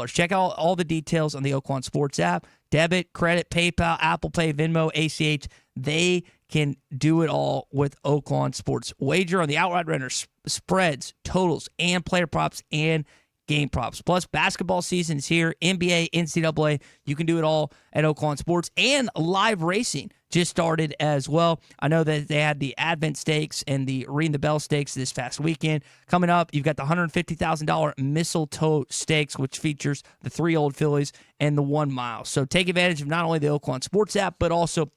Check out all the details on the Oaklawn Sports app. Debit, credit, PayPal, Apple Pay, Venmo, ACH. They can do it all with Oaklawn Sports. Wager on the outright runners, spreads, totals, and player props and game props. Plus, basketball season is here. NBA, NCAA. You can do it all at Oaklawn Sports. And live racing just started as well. I know that they had the Advent Stakes and the Ring the Bell Stakes this past weekend. Coming up, you've got the $150,000 Mistletoe Stakes, which features the 3 Old Fillies and the 1 mile. So take advantage of not only the Oaklawn Sports app, but also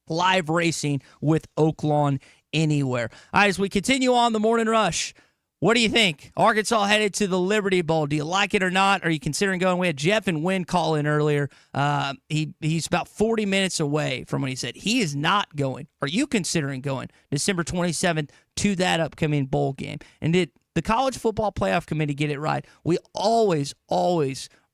live racing with Oaklawn anywhere. All right, as we continue on the morning rush, what do you think? Arkansas headed to the Liberty Bowl. Do you like it or not? Are you considering going? We had Jeff and Wynn call in earlier. He's about 40 minutes away from when he said he is not going. Are you considering going December 27th to that upcoming bowl game? And did the College Football Playoff Committee get it right? We always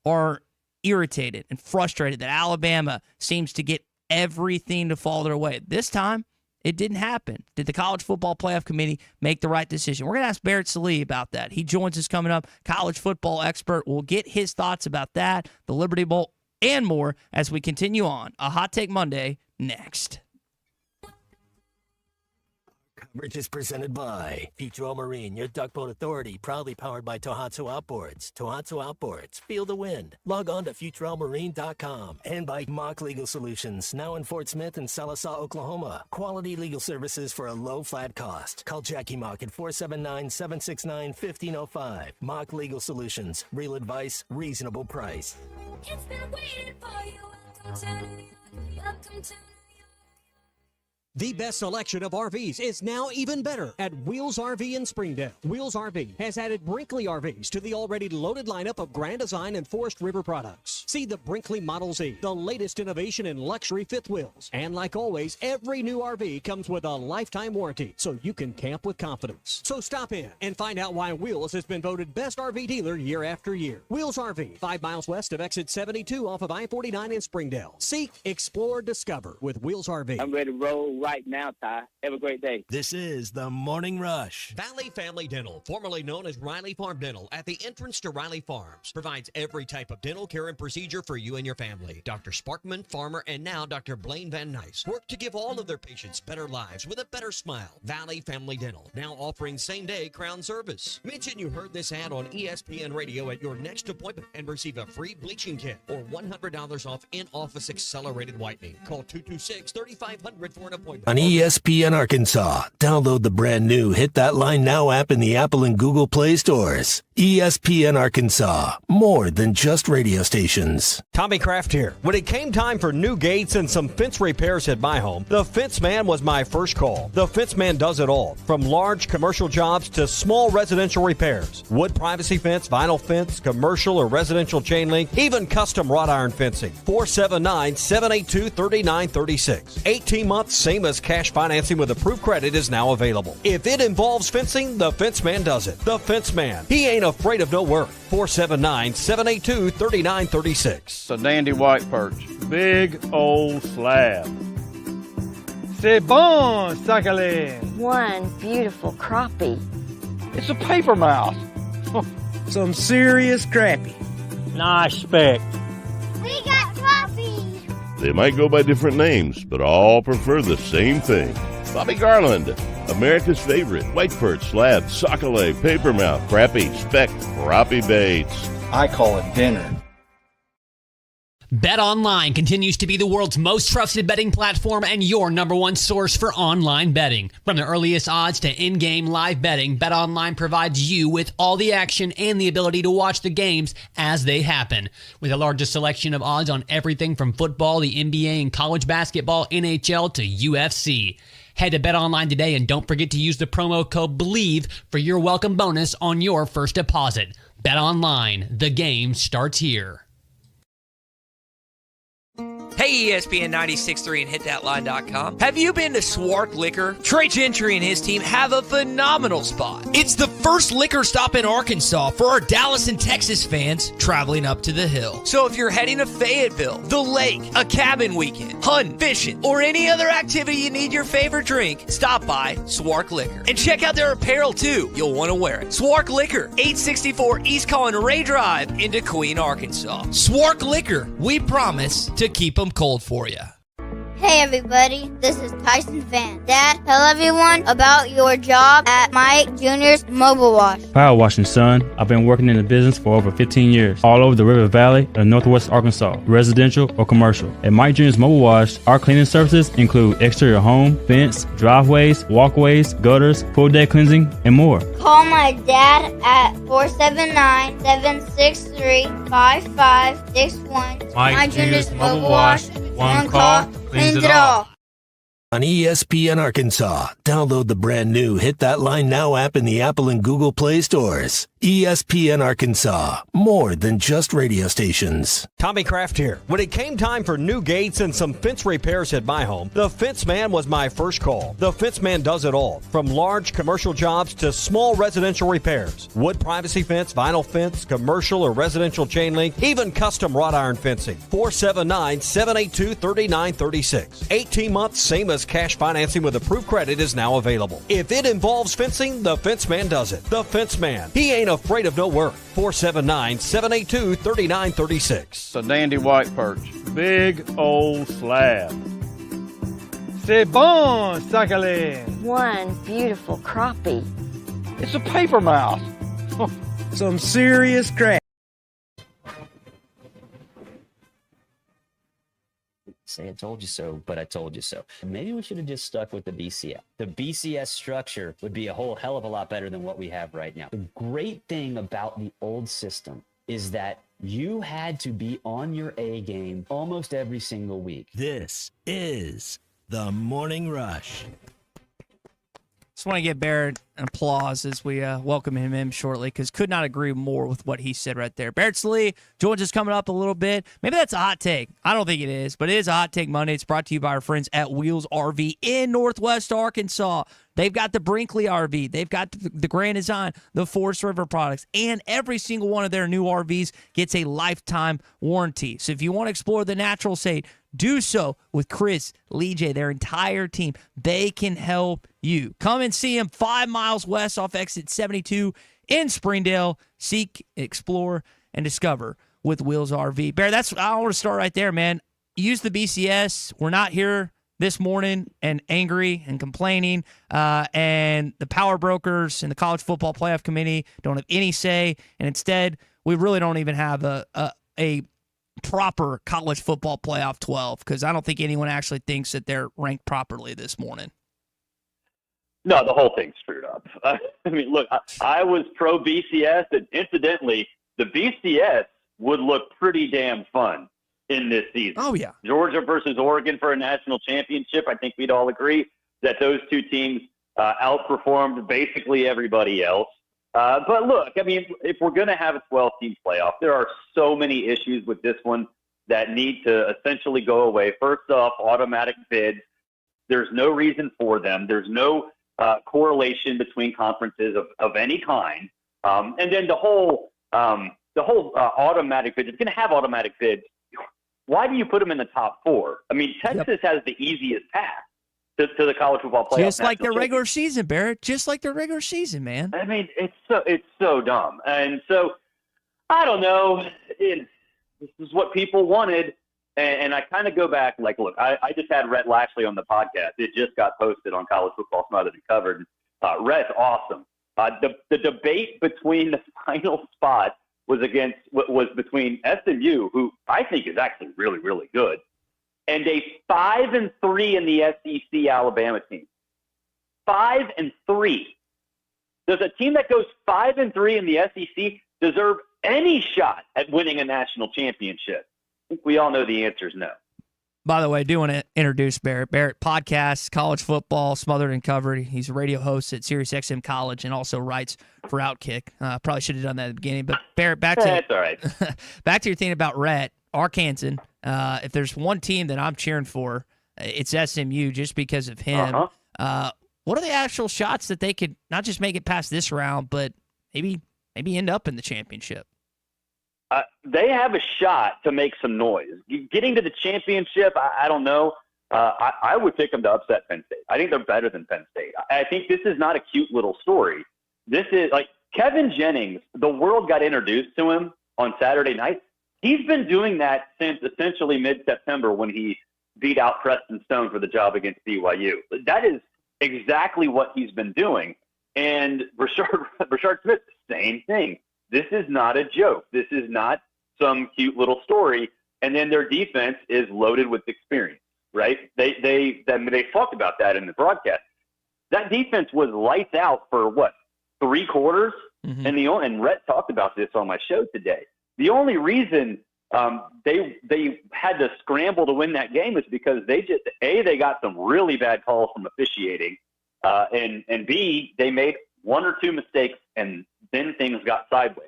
are irritated and frustrated that Alabama seems to get everything to fall their way. This time, it didn't happen. Did the College Football Playoff Committee make the right decision? We're going to ask Barrett Salee about that. He joins us coming up, college football expert. We'll get his thoughts about that, the Liberty Bowl, and more as we continue on a Hot Take Monday next. Coverage is presented by Future Marine, your duckboat authority, proudly powered by Tohatsu Outboards. Tohatsu Outboards, feel the wind. Log on to futuremarine.com. And by Mock Legal Solutions, now in Fort Smith and Sallisaw, Oklahoma. Quality legal services for a low, flat cost. Call Jackie Mock at 479-769-1505. Mock Legal Solutions, real advice, reasonable price. It's been waiting for you. Welcome to New York. Welcome to The best selection of RVs is now even better at Wheels RV in Springdale. Wheels RV has added Brinkley RVs to the already loaded lineup of Grand Design and Forest River products. See the Brinkley Model Z, the latest innovation in luxury fifth wheels. And like always, every new RV comes with a lifetime warranty, so you can camp with confidence. So stop in and find out why Wheels has been voted best RV dealer year after year. Wheels RV, 5 miles west of exit 72 off of I-49 in Springdale. Seek, explore, discover with Wheels RV. I'm ready to roll right now, Ty. Have a great day. This is the Morning Rush. Valley Family Dental, formerly known as Riley Farm Dental, at the entrance to Riley Farms, provides every type of dental care and procedure for you and your family. Dr. Sparkman, Farmer, and now Dr. Blaine Van Nice work to give all of their patients better lives with a better smile. Valley Family Dental, now offering same-day crown service. Mention you heard this ad on ESPN Radio at your next appointment and receive a free bleaching kit or $100 off in-office accelerated whitening. Call 226-3500 for an appointment. On ESPN Arkansas, download the brand new Hit That Line Now app in the Apple and Google Play stores. ESPN Arkansas, more than just radio stations. Tommy Kraft here. When it came time for new gates and some fence repairs at my home, the Fence Man was my first call. The Fence Man does it all, from large commercial jobs to small residential repairs. Wood privacy fence, vinyl fence, commercial or residential chain link, even custom wrought iron fencing. 479-782-3936. 18 months, same as cash financing with approved credit is now available. If it involves fencing, the Fence Man does it. The Fence Man. He ain't afraid of no work. 479-782-3936. It's a dandy white perch. Big old slab. C'est bon, Sakhalin. One beautiful crappie. It's a paper mouse. Some serious crappie. Nice speck. We got crappie. They might go by different names, but all prefer the same thing. Bobby Garland, America's favorite white perch, slab, sockeye, papermouth, crappie, speck, crappie baits. I call it dinner. BetOnline continues to be the world's most trusted betting platform and your number one source for online betting. From the earliest odds to in-game live betting, BetOnline provides you with all the action and the ability to watch the games as they happen. With the largest selection of odds on everything from football, the NBA, and college basketball, NHL to UFC. Head to BetOnline today and don't forget to use the promo code BELIEVE for your welcome bonus on your first deposit. BetOnline, the game starts here. Hey, ESPN 96.3 and hitthatline.com. Have you been to Swark Liquor? Trey Gentry and his team have a phenomenal spot. It's the first liquor stop in Arkansas for our Dallas and Texas fans traveling up to the hill. So if you're heading to Fayetteville, the lake, a cabin weekend, hunting, fishing, or any other activity you need your favorite drink, stop by Swark Liquor. And check out their apparel too. You'll want to wear it. Swark Liquor, 864 East Collin Ray Drive in Queen, Arkansas. Swark Liquor, we promise to keep them cold for you. Hey everybody, this is Tyson Fan. Dad, tell everyone about your job at Mike Jr.'s Mobile Wash. Power washing, son. I've been working in the business for over 15 years, all over the River Valley and Northwest Arkansas, residential or commercial. At Mike Jr.'s Mobile Wash, our cleaning services include exterior home, fence, driveways, walkways, gutters, full deck cleansing, and more. Call my dad at 479-763-5561. Mike Jr.'s Mobile Wash. One call, cleans it all. On ESPN Arkansas, download the brand new Hit That Line Now app in the Apple and Google Play stores. ESPN Arkansas, more than just radio stations. Tommy Kraft here. When it came time for new gates and some fence repairs at my home, the Fence Man was my first call. The Fence Man does it all, from large commercial jobs to small residential repairs. Wood privacy fence, vinyl fence, commercial or residential chain link, even custom wrought iron fencing. 479-782-3936. 18 months, same as cash financing with approved credit is now available. If it involves fencing, the Fence Man does it. The Fence Man. He ain't afraid of no work. 479-782-3936. It's a dandy white perch. Big old slab. C'est bon, Sakhalin. One beautiful crappie. It's a paper mouse. Some serious crap. Say I told you so, but I told you so. Maybe we should have just stuck with the BCS. The BCS structure would be a whole hell of a lot better than what we have right now. The great thing about the old system is that you had to be on your A game almost every single week. This is the Morning Rush. Just want to give Barrett an applause as we welcome him in shortly, because could not agree more with what he said right there. Barrett Slee joins us coming up a little bit. Maybe that's a hot take. I don't think it is, but it is a Hot Take Monday. It's brought to you by our friends at Wheels RV in Northwest Arkansas. They've got the Brinkley RV. They've got the Grand Design, the Forest River products, and every single one of their new RVs gets a lifetime warranty. So if you want to explore the natural state, do so with Chris, Lee J, their entire team. They can help you. Come and see them 5 miles west off exit 72 in Springdale. Seek, explore, and discover with Wheels RV. Bear, I want to start right there, man. Use the BCS. We're not here this morning and angry and complaining, and the power brokers and the college football playoff committee don't have any say, and instead we really don't even have a proper college football playoff 12, because I don't think anyone actually thinks that they're ranked properly this morning. No, the whole thing's screwed up. I mean, look, I was pro BCS, and incidentally, the BCS would look pretty damn fun in this season. Oh, yeah. Georgia versus Oregon for a national championship. I think we'd all agree that those two teams outperformed basically everybody else. But look, I mean, if we're going to have a 12-team playoff, there are so many issues with this one that need to essentially go away. First off, automatic bids. There's no reason for them. There's no correlation between conferences of any kind. And then the whole automatic bid, it's going to have automatic bids. Why do you put them in the top four? I mean, Texas has the easiest path. to the college football playoff. Just like their national regular season, Barrett. Just like their regular season, man. I mean, it's so dumb. And so, I don't know. This is what people wanted. And I kind of go back, like, look, I just had Rhett Lashley on the podcast. It just got posted on College Football Smothered and Covered. Rhett's awesome. The debate between the final spot was between SMU, who I think is actually really, really good, and a 5-3 in the SEC Alabama team. 5-3. Does a team that goes 5-3 in the SEC deserve any shot at winning a national championship? I think we all know the answer is no. By the way, I do want to introduce Barrett. Barrett podcasts college football, Smothered and Covered. He's a radio host at SiriusXM College and also writes for Outkick. Probably should have done that at the beginning. But Barrett, back to that's all right. back to your thing about Rhett, Arkansas. If there's one team that I'm cheering for, it's SMU, just because of him. What are the actual shots that they could not just make it past this round, but maybe end up in the championship? They have a shot to make some noise. Getting to the championship, I don't know. I would pick them to upset Penn State. I think they're better than Penn State. I think this is not a cute little story. This is like Kevin Jennings. The world got introduced to him on Saturday night. He's been doing that since essentially mid-September when he beat out Preston Stone for the job against BYU. That is exactly what he's been doing. And Rashard Smith, same thing. This is not a joke. This is not some cute little story. And then their defense is loaded with experience, right? They talked about that in the broadcast. That defense was lights out for what, 3 quarters? Mm-hmm. And Rhett talked about this on my show today. The only reason they had to scramble to win that game is because they got some really bad calls from officiating, and B, they made 1 or 2 mistakes, and then things got sideways.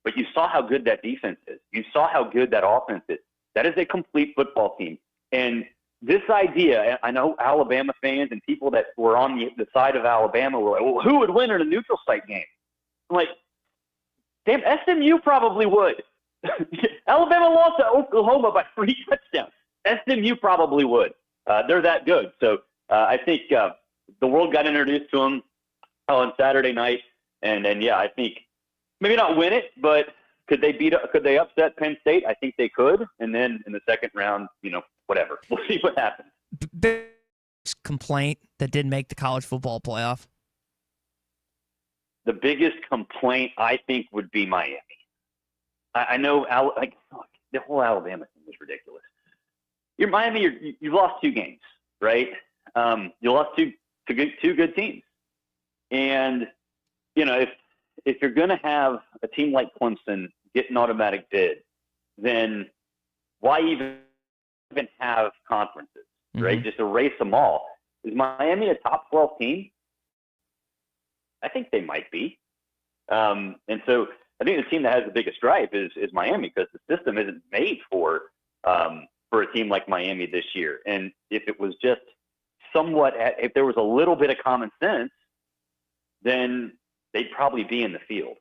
But you saw how good that defense is. You saw how good that offense is. That is a complete football team. And this idea, I know Alabama fans and people that were on the side of Alabama were like, well, who would win in a neutral site game? I'm like, damn, SMU probably would. Alabama lost to Oklahoma by 3 touchdowns. SMU probably would. They're that good. So I think the world got introduced to them on Saturday night. And yeah, I think maybe not win it, but could they upset Penn State? I think they could. And then in the second round, whatever. We'll see what happens. Biggest complaint that didn't make the college football playoff? The biggest complaint, I think, would be Miami. I know the whole Alabama thing is ridiculous. You're Miami, you lost 2 games, right? You lost two good teams. And if you're going to have a team like Clemson get an automatic bid, then why even have conferences, right? Mm-hmm. Just erase them all. Is Miami a top 12 team? I think they might be. And so I think the team that has the biggest stripe is Miami, because the system isn't made for a team like Miami this year. And if it was just if there was a little bit of common sense, then they'd probably be in the field.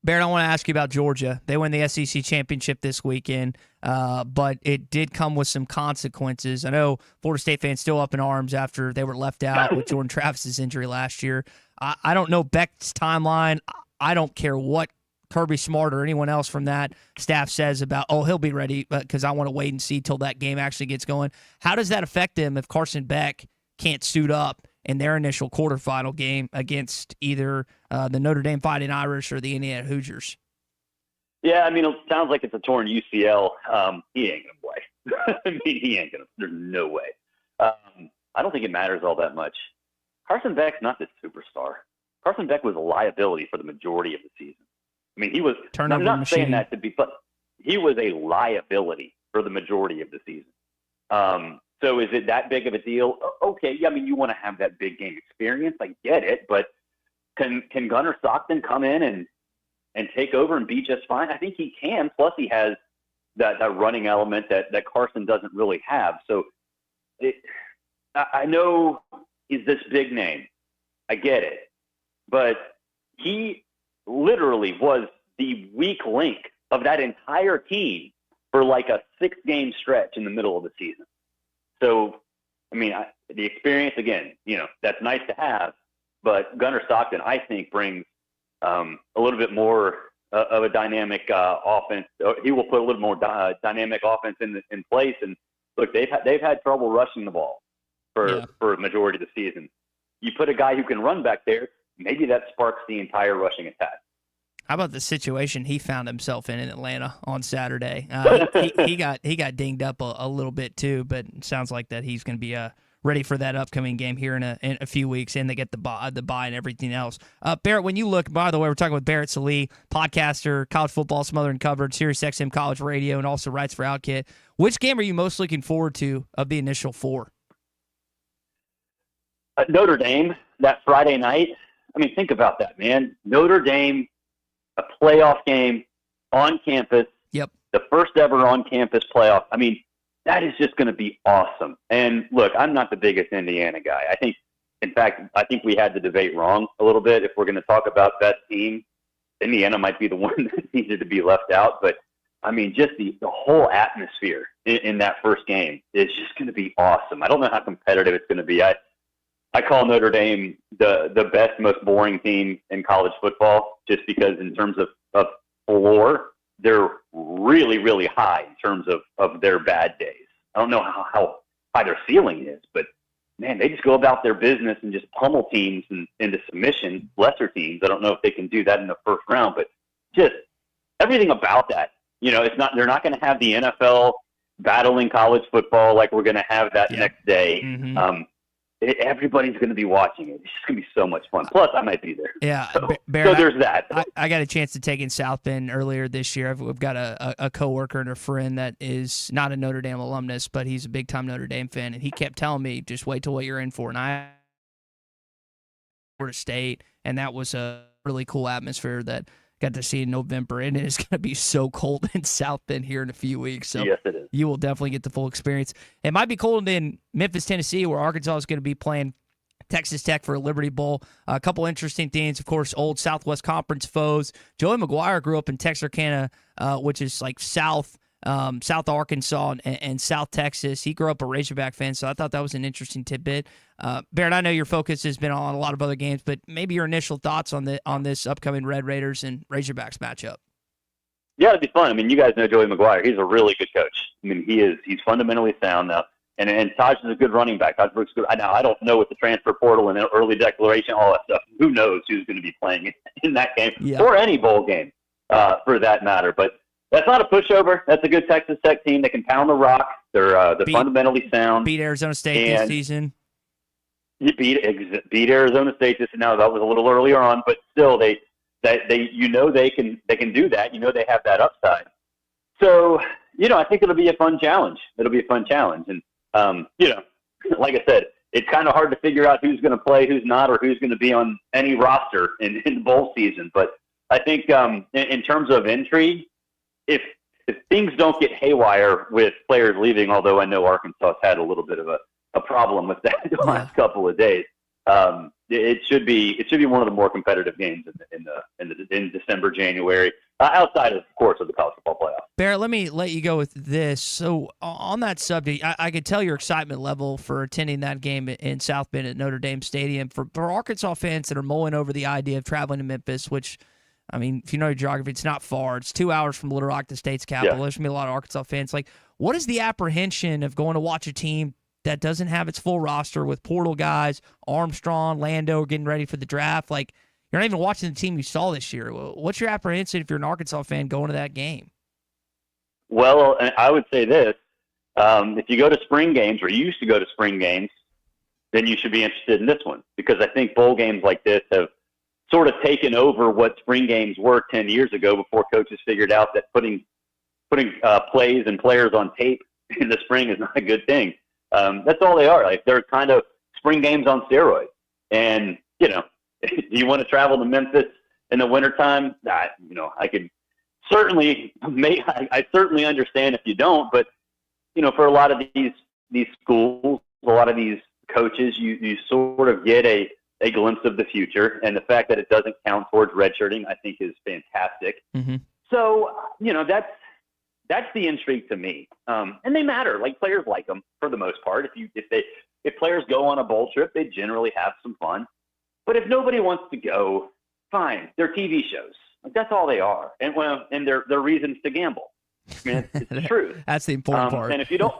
Barrett, I want to ask you about Georgia. They won the SEC championship this weekend, but it did come with some consequences. I know Florida State fans still up in arms after they were left out with Jordan Travis's injury last year. I don't know Beck's timeline. I don't care what Kirby Smart or anyone else from that staff says about, he'll be ready, because I want to wait and see till that game actually gets going. How does that affect them if Carson Beck can't suit up in their initial quarterfinal game against either the Notre Dame Fighting Irish or the Indiana Hoosiers? Yeah, I mean, it sounds like it's a torn UCL. He ain't going to play. I mean, he ain't going to. There's no way. I don't think it matters all that much. Carson Beck's not this superstar. Carson Beck was a liability for the majority of the season. I mean, he was – I'm not saying that to be – but he was a liability for the majority of the season. So is it that big of a deal? Okay, I mean, you want to have that big game experience. I get it, but can Gunnar Stockton come in and take over and be just fine? I think he can. Plus, he has that running element that Carson doesn't really have. So I know he's this big name. I get it. But he literally was the weak link of that entire team for like a 6-game stretch in the middle of the season. So I mean, the experience, again, that's nice to have, but Gunnar Stockton, I think, brings a little bit more of a dynamic offense. He will put a little more dynamic offense in place. And look, they've had trouble rushing the ball for a majority of the season. You put a guy who can run back there, maybe that sparks the entire rushing attack. How about the situation he found himself in Atlanta on Saturday? He got dinged up a little bit too, but it sounds like that he's going to be ready for that upcoming game here in a few weeks, and they get the bye and everything else. Barrett, when you look, by the way, we're talking with Barrett Sallee, podcaster, college football smothered and covered, Sirius XM College Radio, and also writes for Outkit. Which game are you most looking forward to of the initial four? Notre Dame, that Friday night. I mean, think about that, man. Notre Dame, a playoff game on campus. Yep. The first ever on-campus playoff. I mean, that is just going to be awesome. And look, I'm not the biggest Indiana guy. I think we had the debate wrong a little bit. If we're going to talk about best team, Indiana might be the one that needed to be left out. But I mean, just the whole atmosphere in that first game is just going to be awesome. I don't know how competitive it's going to be. I call Notre Dame the best, most boring team in college football, just because in terms of floor, they're really, really high in terms of their bad days. I don't know how high their ceiling is, but man, they just go about their business and just pummel teams into submission, lesser teams. I don't know if they can do that in the first round, but just everything about that. They're not going to have the NFL battling college football like we're going to have that next day. Mm-hmm. Everybody's going to be watching it. It's just going to be so much fun. Plus, I might be there. Yeah, So Barrett, there's that. I got a chance to take in South Bend earlier this year. We've got a coworker and a friend that is not a Notre Dame alumnus, but he's a big-time Notre Dame fan, and he kept telling me, just wait till what you're in for. And I Florida State, and that was a really cool atmosphere that got to see in November, and it's going to be so cold in South Bend here in a few weeks. So yes, it is. You will definitely get the full experience. It might be cold in Memphis, Tennessee, where Arkansas is going to be playing Texas Tech for a Liberty Bowl. A couple interesting things, of course, old Southwest Conference foes. Joey McGuire grew up in Texarkana, which is like South Arkansas and South Texas. He grew up a Razorback fan, so I thought that was an interesting tidbit. Barrett, I know your focus has been on a lot of other games, but maybe your initial thoughts on this upcoming Red Raiders and Razorbacks matchup. Yeah, it'd be fun. I mean, you guys know Joey McGuire. He's a really good coach. I mean, he's fundamentally sound now. And Taj is a good running back. Taj Brooks good. Now, I don't know with the transfer portal and the early declaration, all that stuff. Who knows who's going to be playing in that game or any bowl game for that matter. But that's not a pushover. That's a good Texas Tech team. They can pound the rock. They're fundamentally sound. Beat Arizona State this season. You beat Arizona State this. Now that was a little earlier on, but still, they can do that. They have that upside. So I think it'll be a fun challenge. And like I said, it's kind of hard to figure out who's going to play, who's not, or who's going to be on any roster in the bowl season. But I think in terms of intrigue, if things don't get haywire with players leaving, although I know Arkansas had a little bit of a problem with that the last couple of days, it should be one of the more competitive games in December, January, outside of course of the college football playoff. Barrett, let me let you go with this. So on that subject, I could tell your excitement level for attending that game in South Bend at Notre Dame Stadium. For Arkansas fans that are mulling over the idea of traveling to Memphis, which, I mean, if you know your geography, it's not far. It's 2 hours from Little Rock, the state's capital. Yeah. There's going to be a lot of Arkansas fans. Like, what is the apprehension of going to watch a team that doesn't have its full roster with portal guys, Armstrong, Lando getting ready for the draft? Like, you're not even watching the team you saw this year. What's your apprehension if you're an Arkansas fan going to that game? Well, I would say this. If you go to spring games, or you used to go to spring games, then you should be interested in this one, because I think bowl games like this have sort of taken over what spring games were 10 years ago, before coaches figured out that putting plays and players on tape in the spring is not a good thing. That's all they are. Like, they're kind of spring games on steroids. And, do you want to travel to Memphis in the wintertime? I could certainly I certainly understand if you don't, but, for a lot of these schools, a lot of these coaches, you sort of get a glimpse of the future. And the fact that it doesn't count towards redshirting, I think, is fantastic. Mm-hmm. So, that's the intrigue to me. And they matter. Like, players like them for the most part. If if players go on a bowl trip, they generally have some fun. But if nobody wants to go, fine. They're TV shows. Like, that's all they are. And they're reasons to gamble. I mean, it's the truth. That's the important part. And if you don't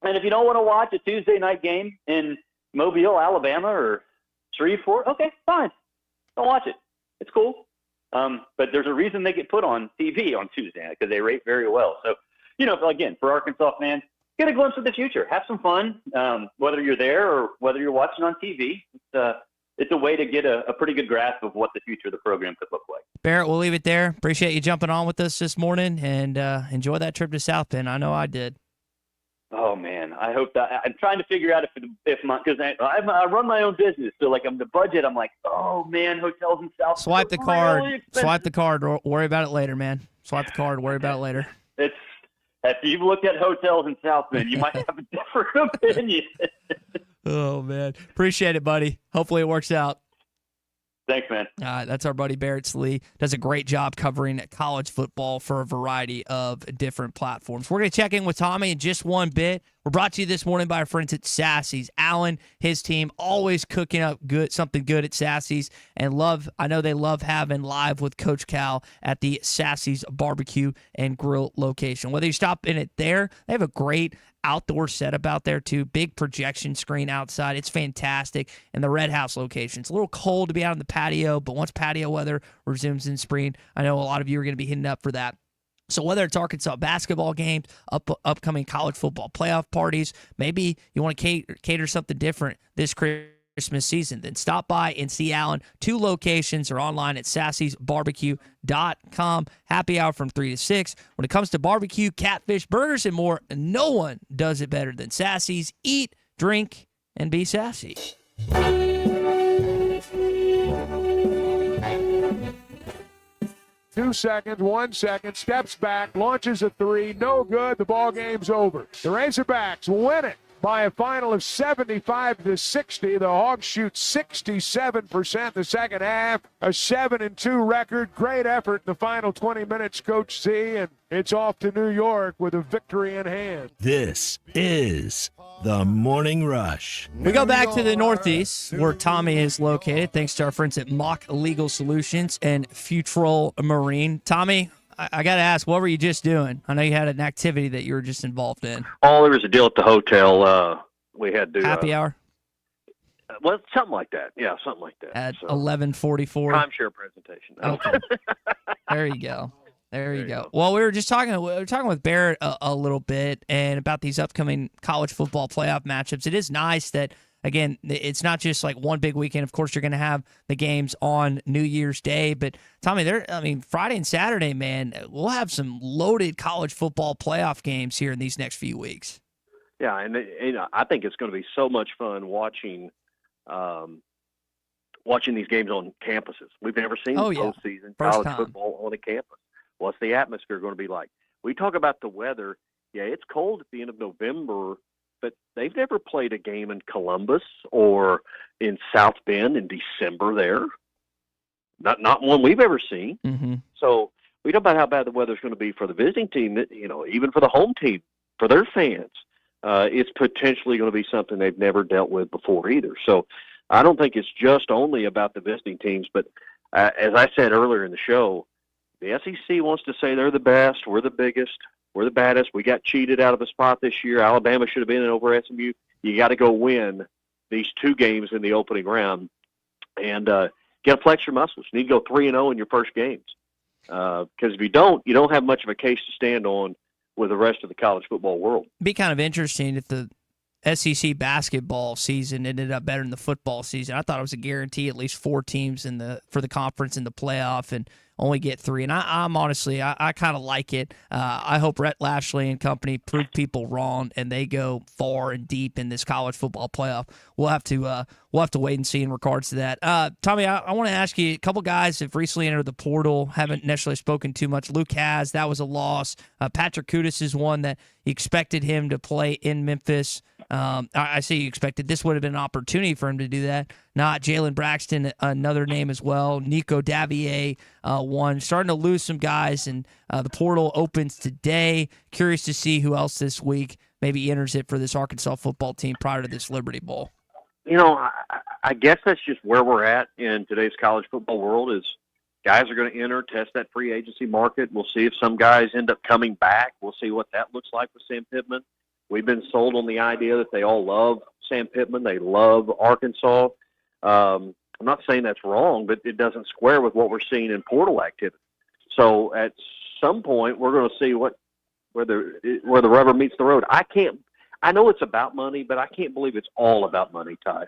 want to watch a Tuesday night game in Mobile, Alabama, or Shreveport, okay, fine. Don't watch it. It's cool. But there's a reason they get put on TV on Tuesday night, because they rate very well. So, again, for Arkansas fans, get a glimpse of the future. Have some fun, whether you're there or whether you're watching on TV. It's a way to get a pretty good grasp of what the future of the program could look like. Barrett, we'll leave it there. Appreciate you jumping on with us this morning, and enjoy that trip to South Bend. I know I did. Oh man, I hope that I'm trying to figure out because I run my own business, so like I'm the budget. I'm like, oh man, hotels in South. Swipe the card. Swipe the card. Worry about it later, man. Swipe the card. Worry about it later. If you've looked at hotels in South Bend, you might have a different opinion. Oh man, appreciate it, buddy. Hopefully it works out. Thanks, man. That's our buddy Barrett Slee. Does a great job covering college football for a variety of different platforms. We're going to check in with Tommy in just one bit. We're brought to you this morning by our friends at Sassy's. Alan, his team, always cooking up something good at Sassy's. And I know they love having Live with Coach Cal at the Sassy's Barbecue and Grill location. Whether you stop in it there, they have a great outdoor setup out there too. Big projection screen outside. It's fantastic. And the Red House location. It's a little cold to be out on the patio, but once patio weather resumes in spring, I know a lot of you are going to be hitting up for that. So whether it's Arkansas basketball games, upcoming college football playoff parties, maybe you want to cater something different this Christmas season, then stop by and see Alan. 2 locations, or online at sassysbarbecue.com. Happy hour from 3 to 6. When it comes to barbecue, catfish, burgers, and more, no one does it better than Sassy's. Eat, drink, and be sassy. 2 seconds, 1 second, steps back, launches a 3, no good, the ball game's over. The Razorbacks win it by a final of 75-60. The Hogs shoot 67% the second half, a 7-2 record. Great effort in the final 20 minutes, Coach Z, and it's off to New York with a victory in hand. This is the Morning Rush. We go back to the Northeast, where Tommy is located, thanks to our friends at Mock Legal Solutions and Futrol Marine. Tommy, I got to ask, what were you just doing? I know you had an activity that you were just involved in. Oh, there was a deal at the hotel. We had to happy hour. Well, something like that. Yeah, something like that. At 11:44. Timeshare presentation. Okay. There you go. There you go. Well, we were talking with Barrett a little bit and about these upcoming college football playoff matchups. It is nice that, again, it's not just like one big weekend. Of course, you're going to have the games on New Year's Day. But, Tommy, Friday and Saturday, man, we'll have some loaded college football playoff games here in these next few weeks. Yeah, and I think it's going to be so much fun watching these games on campuses. We've never seen postseason college football on a campus. What's the atmosphere going to be like? We talk about the weather. Yeah, it's cold at the end of November, but they've never played a game in Columbus or in South Bend in December there. Not one we've ever seen. Mm-hmm. So we talk about how bad the weather's going to be for the visiting team, even for the home team, for their fans. It's potentially going to be something they've never dealt with before either. So I don't think it's just only about the visiting teams, but as I said earlier in the show, the SEC wants to say they're the best, we're the biggest, we're the baddest. We got cheated out of a spot this year. Alabama should have been in over SMU. You got to go win these 2 games in the opening round and get to flex your muscles. You need to go 3-0 in your first games. Because if you don't have much of a case to stand on with the rest of the college football world. It'd be kind of interesting if the SEC basketball season ended up better than the football season. I thought it was a guarantee at least 4 teams for the conference in the playoff and only get 3. And I'm honestly, I kind of like it. I hope Rhett Lashley and company prove people wrong and they go far and deep in this college football playoff. We'll have to wait and see in regards to that. Tommy, I want to ask you, a couple guys have recently entered the portal, haven't necessarily spoken too much. Luke has, that was a loss. Patrick Kudus is one that you expected him to play in Memphis. I say you expected. This would have been an opportunity for him to do that. Not Jalen Braxton, another name as well. Nico Davier, one. Starting to lose some guys, and the portal opens today. Curious to see who else this week maybe enters it for this Arkansas football team prior to this Liberty Bowl? I guess that's just where we're at in today's college football world is guys are going to enter, test that free agency market. We'll see if some guys end up coming back. We'll see what that looks like with Sam Pittman. We've been sold on the idea that they all love Sam Pittman. They love Arkansas. I'm not saying that's wrong, but it doesn't square with what we're seeing in portal activity. So at some point, we're going to see where the rubber meets the road. I know it's about money, but I can't believe it's all about money, Ty.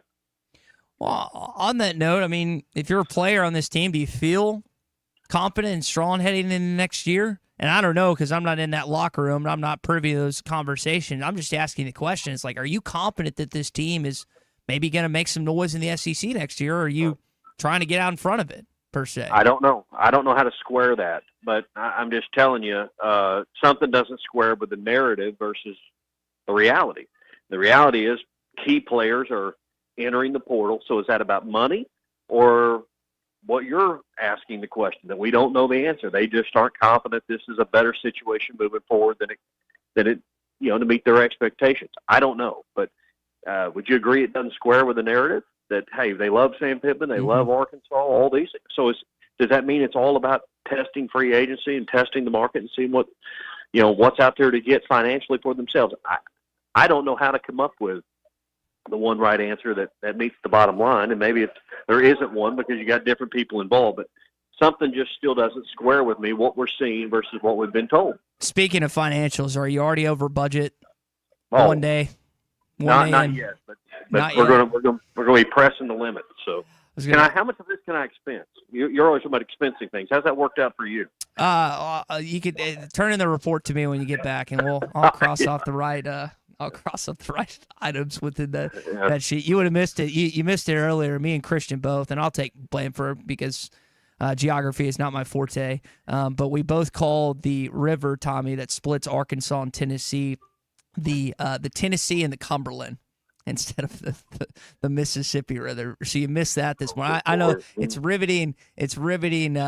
Well, on that note, I mean, if you're a player on this team, do you feel confident and strong heading into next year? And I don't know because I'm not in that locker room and I'm not privy to those conversations. I'm just asking the question. It's like, are you confident that this team is maybe going to make some noise in the SEC next year, or are you trying to get out in front of it, per se? I don't know. I don't know how to square that, but I'm just telling you, something doesn't square with the narrative versus the reality. The reality is key players are entering the portal. So is that about money or what you're asking the question that we don't know the answer? They just aren't confident this is a better situation moving forward than it to meet their expectations. I don't know, but would you agree it doesn't square with the narrative that, hey, they love Sam Pittman, they love Arkansas, all these things. So does that mean it's all about testing free agency and testing the market and seeing what's out there to get financially for themselves? I don't know how to come up with the one right answer that meets the bottom line, and maybe there isn't one because you got different people involved, but something just still doesn't square with me what we're seeing versus what we've been told. Speaking of financials, are you already over budget one day? Not yet, but we're going to be pressing the limit. So, how much of this can I expense? You're always talking about expensing things. How's that worked out for you? You could turn in the report to me when you get back, and I'll cross off the right. I'll cross up the right items within that sheet. You would have missed it. You missed it earlier. Me and Christian both, and I'll take blame for it because geography is not my forte. But we both call the river, Tommy, that splits Arkansas and Tennessee, the Tennessee and the Cumberland instead of the Mississippi River. So you missed that this morning. I know it's riveting. It's riveting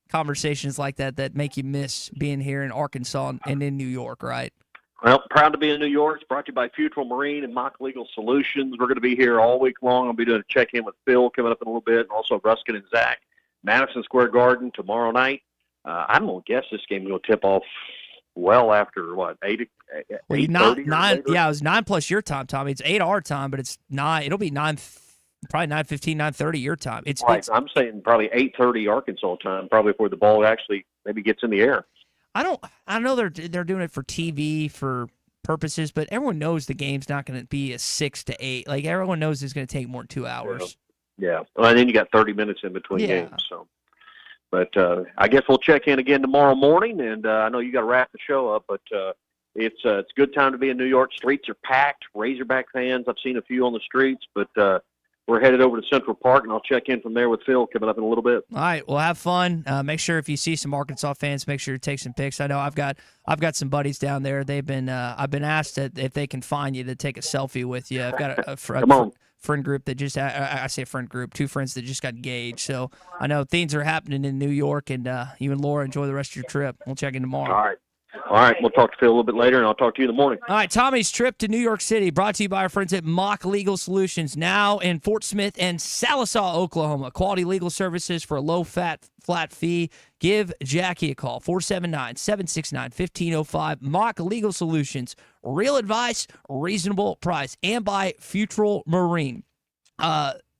conversations like that make you miss being here in Arkansas and in New York, right? Well, proud to be in New York. It's brought to you by Futural Marine and Mock Legal Solutions. We're going to be here all week long. I'll be doing a check-in with Phil coming up in a little bit, and also Ruskin and Zach. Madison Square Garden tomorrow night. I'm going to guess this game is going to tip off well after, 8:30? Yeah, it was 9 plus your time, Tommy. It's 8 our time, but it's 9. It'll be 9, probably 9:15, 9:30 your time. I'm saying probably 8:30 Arkansas time, probably before the ball actually maybe gets in the air. I know they're doing it for TV for purposes, but everyone knows the game's not going to be a 6 to 8. Like everyone knows it's going to take more than 2 hours. Yeah. Well, and then you got 30 minutes in between games. So, but I guess we'll check in again tomorrow morning, and I know you got to wrap the show up, but it's a good time to be in New York. Streets are packed. Razorback fans, I've seen a few on the streets, but we're headed over to Central Park, and I'll check in from there with Phil coming up in a little bit. All right, well, have fun. Make sure if you see some Arkansas fans, make sure to take some pics. I know I've got some buddies down there. They've been I've been asked if they can find you to take a selfie with you. I've got a friend group that just I say a friend group, 2 friends that just got engaged. So I know things are happening in New York, and you and Laura enjoy the rest of your trip. We'll check in tomorrow. All right, we'll talk to Phil a little bit later, and I'll talk to you in the morning. All right, Tommy's trip to New York City brought to you by our friends at Mock Legal Solutions, now in Fort Smith and Sallisaw, Oklahoma. Quality legal services for a low-fat, flat fee. Give Jackie a call, 479-769-1505. Mock Legal Solutions, real advice, reasonable price, and by Futural Marine.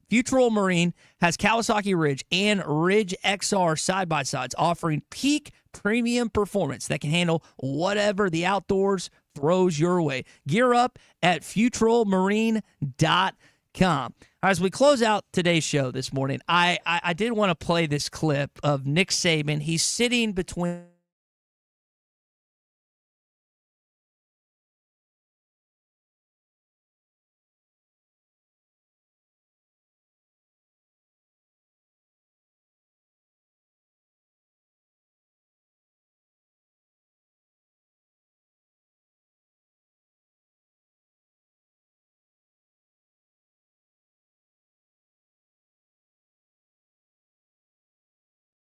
Futural Marine has Kawasaki Ridge and Ridge XR side-by-sides offering peak premium performance that can handle whatever the outdoors throws your way. Gear up at futuralmarine.com. As we close out today's show this morning, I did want to play this clip of Nick Saban. He's sitting between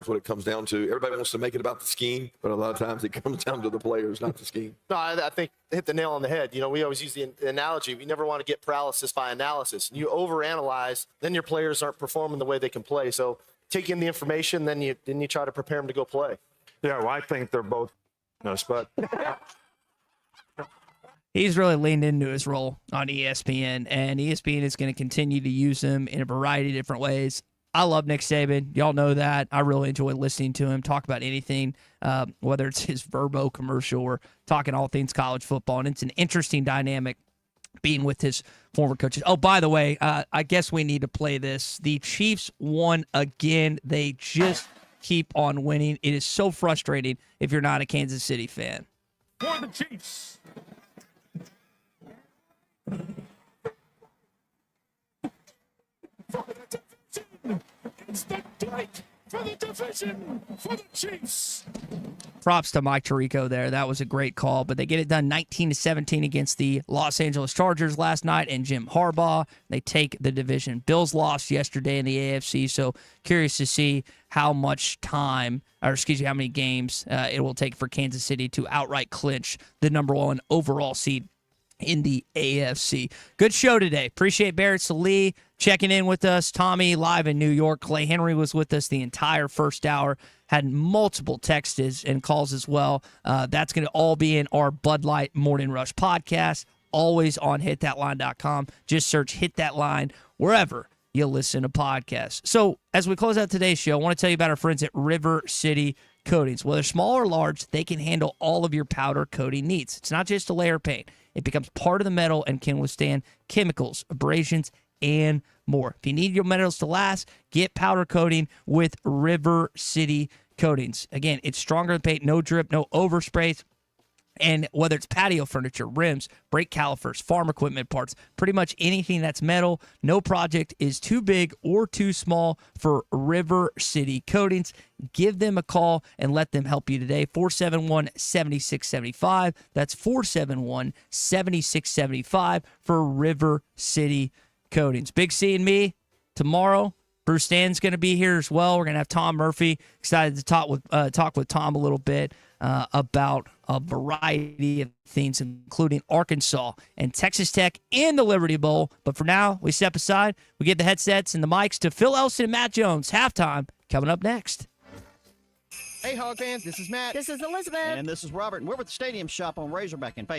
what it comes down to. Everybody wants to make it about the scheme, but a lot of times it comes down to the players, not the scheme. No, I think hit the nail on the head. You know, we always use the analogy. We never want to get paralysis by analysis. You overanalyze, then your players aren't performing the way they can play. So take in the information, then you try to prepare them to go play. Yeah, well, I think they're both us, but He's really leaned into his role on ESPN, and ESPN is going to continue to use him in a variety of different ways. I love Nick Saban. Y'all know that. I really enjoy listening to him talk about anything, whether it's his Verbo commercial or talking all things college football. And it's an interesting dynamic being with his former coaches. Oh, by the way, I guess we need to play this. The Chiefs won again. They just keep on winning. It is so frustrating if you're not a Kansas City fan. For the Chiefs. For the division, it's the Blake for the division for the Chiefs. Props to Mike Tirico there. That was a great call, but they get it done 19-17 against the Los Angeles Chargers last night and Jim Harbaugh. They take the division. Bills lost yesterday in the AFC, so curious to see how much time, or excuse me, how many games it will take for Kansas City to outright clinch the number one overall seed in the AFC. Good show today. Appreciate Barrett Salee checking in with us. Tommy live in New York. Clay Henry was with us the entire first hour. Had multiple texts and calls as well. That's going to all be in our Bud Light Morning Rush podcast. Always on hitthatline.com. Just search Hit That Line wherever you listen to podcasts. So as we close out today's show, I want to tell you about our friends at River City Coatings. Whether small or large, they can handle all of your powder coating needs. It's not just a layer of paint. It becomes part of the metal and can withstand chemicals, abrasions, and more. If you need your metals to last, get powder coating with River City Coatings. Again, it's stronger than paint, no drip, no oversprays. And whether it's patio furniture, rims, brake calipers, farm equipment parts, pretty much anything that's metal, no project is too big or too small for River City Coatings. Give them a call and let them help you today. 471-7675. That's 471-7675 for River City Coatings. Big C and me tomorrow. Bruce Stan's going to be here as well. We're going to have Tom Murphy. Excited to talk with Tom a little bit about a variety of things, including Arkansas and Texas Tech in the Liberty Bowl. But for now, we step aside. We get the headsets and the mics to Phil Elson and Matt Jones. Halftime coming up next. Hey, Hog fans, this is Matt. This is Elizabeth. And this is Robert, and we're with the Stadium Shop on Razorback in Fayetteville.